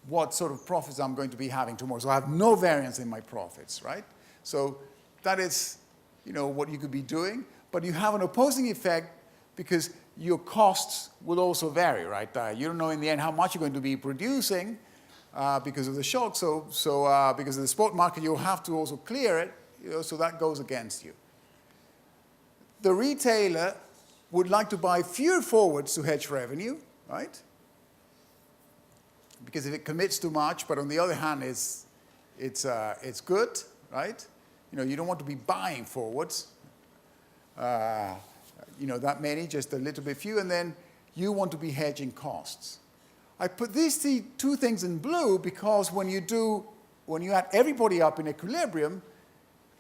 what sort of profits I'm going to be having tomorrow. So I have no variance in my profits, right? So that is, what you could be doing. But you have an opposing effect because your costs will also vary, right? You don't know in the end how much you're going to be producing because of the shock. So because of the spot market, you'll have to also clear it, so that goes against you. The retailer would like to buy fewer forwards to hedge revenue, right? Because if it commits too much, but on the other hand, it's good, right? You don't want to be buying forwards, that many, just a little bit few, and then you want to be hedging costs. I put these two things in blue because when you add everybody up in equilibrium,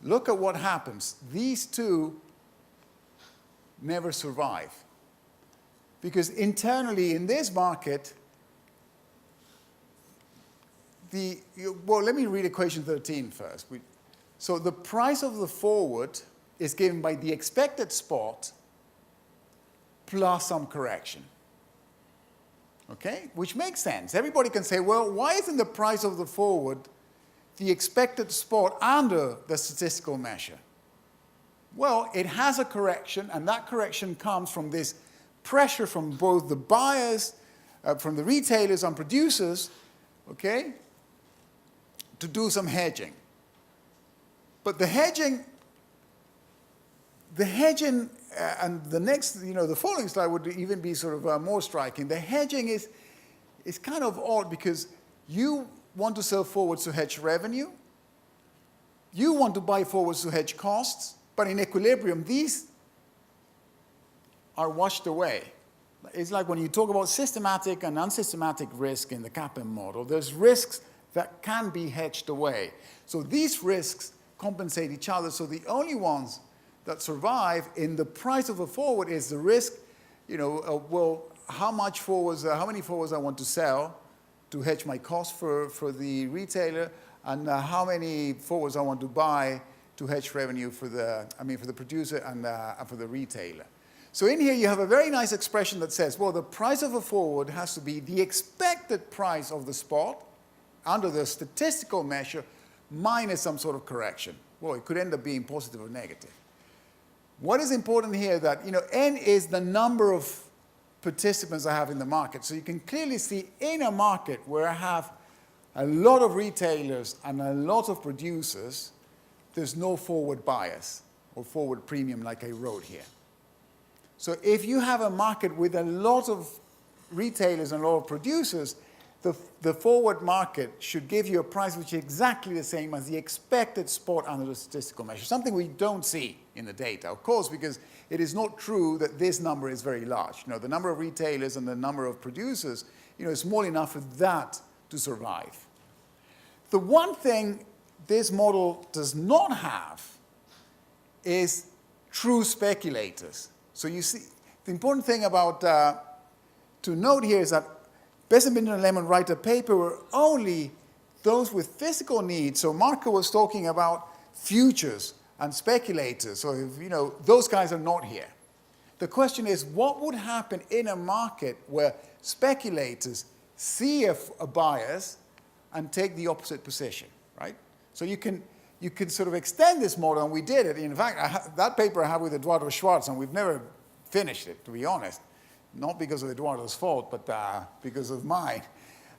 look at what happens. These two never survive. Because internally in this market, let me read equation 13 first. So the price of the forward is given by the expected spot plus some correction. Okay? Which makes sense. Everybody can say, well, why isn't the price of the forward the expected spot under the statistical measure? Well, it has a correction, and that correction comes from this pressure from both the buyers, from the retailers and producers, okay, to do some hedging. But the hedging, and the next, the following slide would even be sort of more striking. The hedging is kind of odd because you want to sell forwards to hedge revenue. You want to buy forwards to hedge costs. But in equilibrium, these are washed away. It's like when you talk about systematic and unsystematic risk in the CAPM model, there's risks that can be hedged away. So these risks compensate each other. So the only ones that survive in the price of a forward is the risk, well, how many forwards I want to sell to hedge my cost for the retailer, and how many forwards I want to buy to hedge revenue for the producer and for the retailer. So in here you have a very nice expression that says, well, the price of a forward has to be the expected price of the spot under the statistical measure minus some sort of correction. Well, it could end up being positive or negative. What is important here that, N is the number of participants I have in the market. So you can clearly see in a market where I have a lot of retailers and a lot of producers, there's no forward bias or forward premium like I wrote here. So if you have a market with a lot of retailers and a lot of producers, the forward market should give you a price which is exactly the same as the expected spot under the statistical measure, something we don't see in the data, of course, because it is not true that this number is very large. The number of retailers and the number of producers, is small enough for that to survive. The one thing this model does not have is true speculators. So you see, the important thing about to note here is that Besson, Binder, and Lemon write a paper where only those with physical needs, so Marco was talking about futures and speculators, so those guys are not here. The question is, what would happen in a market where speculators see a bias and take the opposite position, right? So you can sort of extend this model, and we did it. In fact, that paper I have with Eduardo Schwartz, and we've never finished it, to be honest. Not because of Eduardo's fault, but because of mine.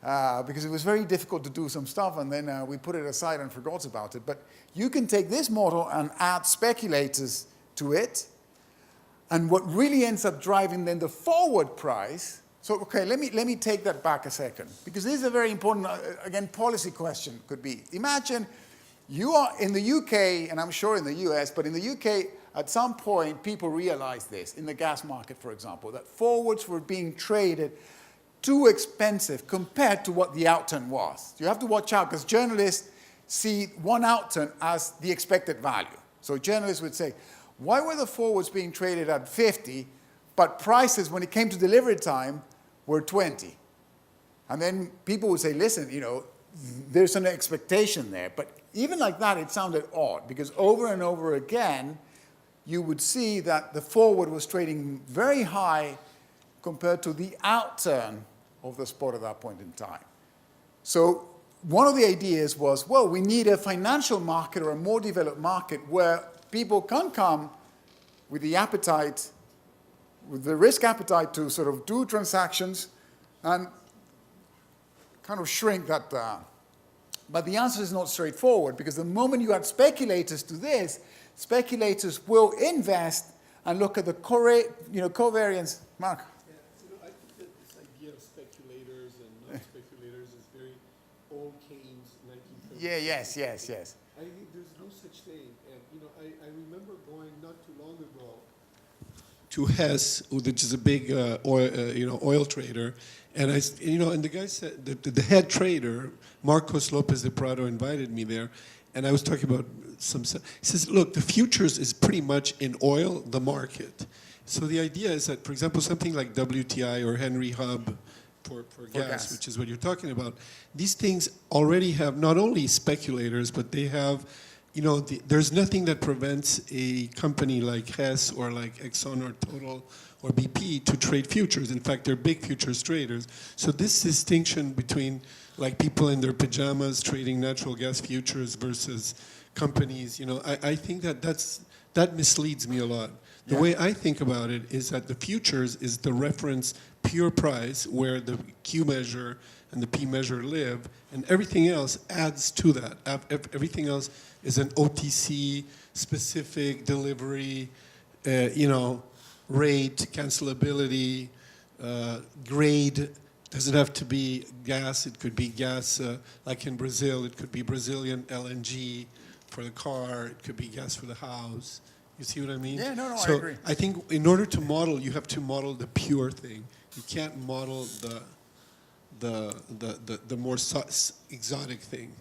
Because it was very difficult to do some stuff, and then we put it aside and forgot about it. But you can take this model and add speculators to it, and what really ends up driving then the forward price. So, okay, let me take that back a second, because this is a very important, again, policy question could be. Imagine you are in the UK, and I'm sure in the US, but in the UK, at some point, people realized this, in the gas market, for example, that forwards were being traded too expensive compared to what the outturn was. You have to watch out, because journalists see one outturn as the expected value. So journalists would say, why were the forwards being traded at 50, but prices, when it came to delivery time, were 20? And then people would say, listen, there's an expectation there. But even like that, it sounded odd, because over and over again, you would see that the forward was trading very high compared to the outturn of the spot at that point in time. So one of the ideas was, well, we need a financial market or a more developed market where people can come with the appetite, with the risk appetite to sort of do transactions and kind of shrink that down. But the answer is not straightforward, because the moment you add speculators to this, speculators will invest and look at the covariance. Mark? Yeah, I think that this idea of speculators and non-speculators is very old Keynes, 1930s. Yeah, yes. I think there's no such thing. And, I remember going not too long ago to Hess, which is a big oil trader, and and the guy said the head trader, Marcos Lopez de Prado, invited me there, and I was talking about he says, look, the futures is pretty much in oil, the market. So the idea is that, for example, something like WTI or Henry Hub for gas, which is what you're talking about, these things already have not only speculators, but they have, there's nothing that prevents a company like Hess or like Exxon or Total or BP to trade futures. In fact, they're big futures traders. So this distinction between like people in their pajamas trading natural gas futures versus companies. I think that misleads me a lot. The way I think about it is that the futures is the reference pure price where the Q measure and the P measure live, and everything else adds to that. Everything else is an OTC specific delivery, rate, cancelability, grade. Doesn't have to be gas. It could be gas, like in Brazil. It could be Brazilian LNG for the car. It could be gas for the house. You see what I mean? Yeah, no, so I agree. I think in order to model, you have to model the pure thing. You can't model the more exotic thing.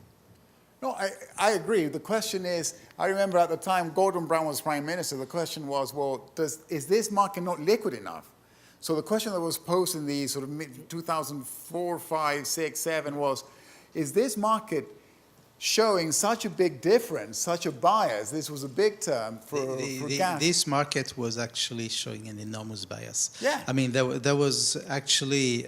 No, I agree. The question is, I remember at the time Gordon Brown was prime minister, the question was, well, is this market not liquid enough? So the question that was posed in the sort of mid 2004, 5, 6, 7 was, is this market showing such a big difference, such a bias? This was a big term for gas. This market was actually showing an enormous bias. Yeah. I mean, there was actually,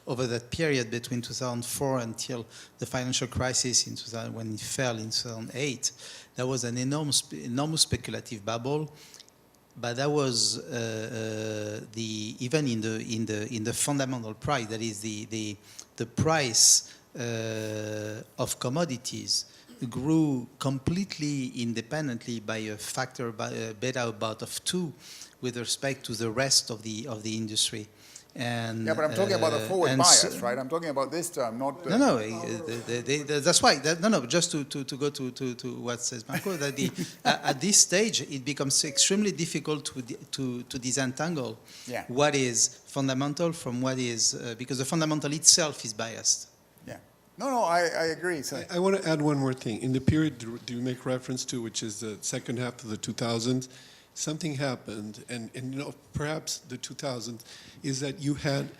over that period between 2004 until the financial crisis in 2000, when it fell in 2008, there was an enormous speculative bubble. But that was even in the fundamental price, that is the price of commodities grew completely independently by a factor, by a beta about of 2 with respect to the rest of the industry. And, yeah, but I'm talking about the forward bias, right? I'm talking about this term, not... that's why. Just to go to what says Marco, that at this stage, it becomes extremely difficult to disentangle what is fundamental from what is... because the fundamental itself is biased. Yeah. No, I agree. So. I want to add one more thing. In the period do you make reference to, which is the second half of the 2000s, something happened, and perhaps the 2000s, is that you had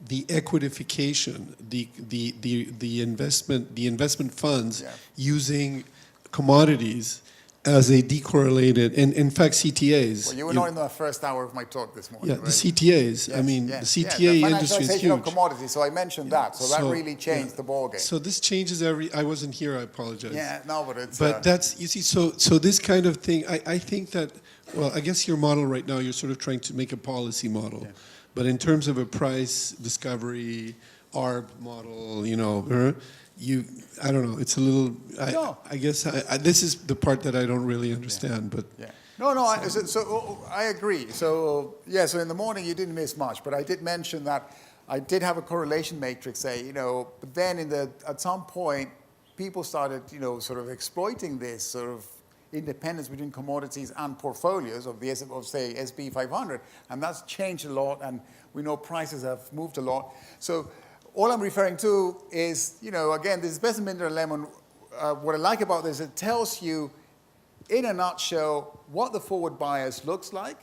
the equidification, the investment funds using commodities as a decorrelated, and in fact CTAs. Well, you were not in the first hour of my talk this morning. Yeah, right? the CTAs. Yes, I mean, yes, the yes. CTA The industry is financialization of huge. commodities, so I mentioned that. So that really changed the ballgame. So this changes I wasn't here, I apologize. Yeah, no, but it's... But that's, you see, so this kind of thing, I think that, well, I guess your model right now, you're sort of trying to make a policy model. Yeah. But in terms of a price discovery, ARB model, I don't know, it's a little, I guess this is the part that I don't really understand, but... Yeah. No, I agree. So, so in the morning you didn't miss much, but I did mention that I did have a correlation matrix say, but then at some point, people started, sort of exploiting this sort of independence between commodities and portfolios of say, SP 500, and that's changed a lot, and we know prices have moved a lot. So all I'm referring to is, again, this is Besson, Binder, and Lemon. What I like about this, it tells you, in a nutshell, what the forward bias looks like.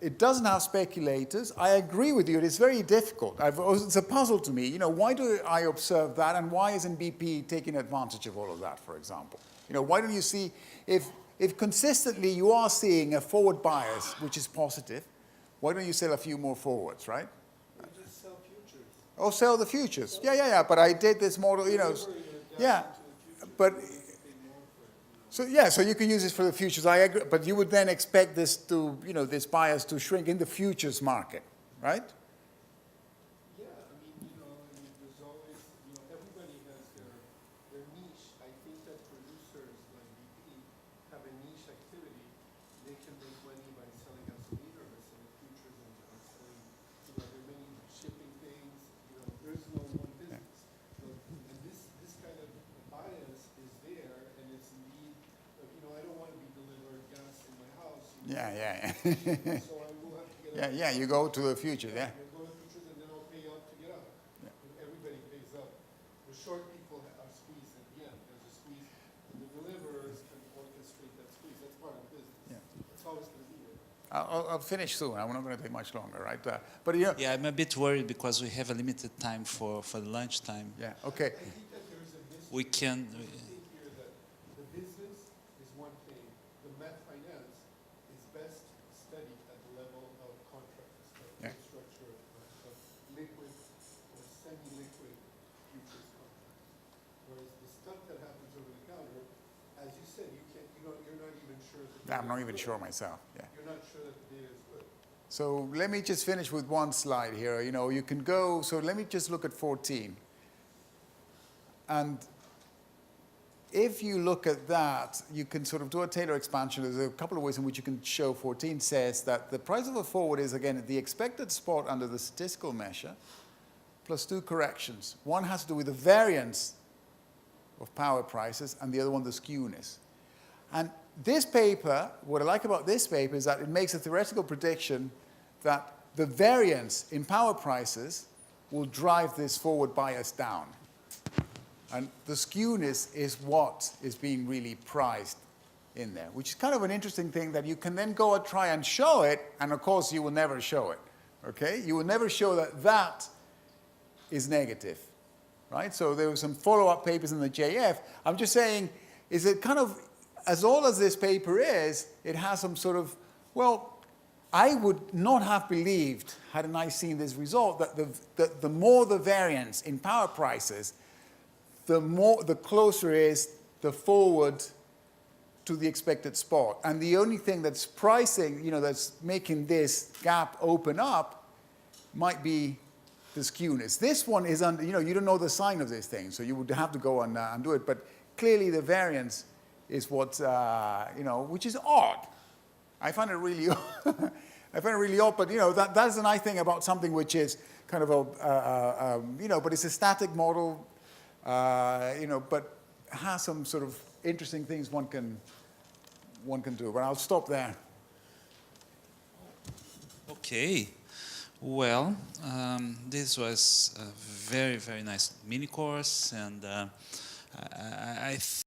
It doesn't have speculators. I agree with you. It is very difficult. It's a puzzle to me. Why do I observe that, and why isn't BP taking advantage of all of that, for example? Why don't you see, if consistently you are seeing a forward bias, which is positive, why don't you sell a few more forwards, right? You just sell futures. Oh, sell the futures. Yeah. But I did this model, yeah. But... So you can use this for the futures. I agree, but you would then expect this to, this bias to shrink in the futures market, right? Yeah, there's always, everybody has their niche. I think that producers like BP have a niche activity. They can make money by selling gasoline or by selling futures and selling, there are many shipping things. There's no one business. And this kind of bias is there, and it's indeed. I don't want to be delivered gas in my house. Yeah. So I will have to get out. You go to the future, yeah. I go to the futures and then I'll pay up to get out. Yeah. Everybody pays up. The short people are squeezed at the end. There's a squeeze. And the deliverers can orchestrate that squeeze. That's part of the business. Yeah. It's always going to be there. I'll finish soon. I'm not going to take much longer, right? But Yeah, I'm a bit worried because we have a limited time for the lunchtime. Yeah, okay. I think that there's a business. We can... I think here that the business is one thing. The math finance is best studied at the level of contracts, the structure of liquid or semi-liquid futures sure that the I'm data not is even good. sure myself. Yeah. You're not sure that the data is good. So let me just finish with one slide here. You know, you can go, so let me just look at 14. And if you look at that, you can sort of do a Taylor expansion. There's a couple of ways in which you can show 14 says that the price of a forward is, again, the expected spot under the statistical measure plus two corrections. One has to do with the variance of power prices and the other one the skewness. And this paper, what I like about this paper is that it makes a theoretical prediction that the variance in power prices will drive this forward bias down. And the skewness is what is being really priced in there, which is kind of an interesting thing that you can then go and try and show it, and of course you will never show it, okay? You will never show that that is negative, right? So there were some follow-up papers in the JF. I'm just saying, is it kind of, as all as this paper is, it has some sort of, well, I would not have believed, hadn't I seen this result, that the more the variance in power prices, the closer is the forward to the expected spot. And the only thing that's pricing, you know, that's making this gap open up might be the skewness. This one is, you know, you don't know the sign of this thing, so you would have to go and do it. But clearly the variance is what, you know, which is odd. I find it really I find it really odd, but, you know, that's the nice thing about something which is kind of a, you know, but it's a static model, you know, but has some sort of interesting things one can do. But I'll stop there. Okay. Well, this was a very, very nice mini course, and I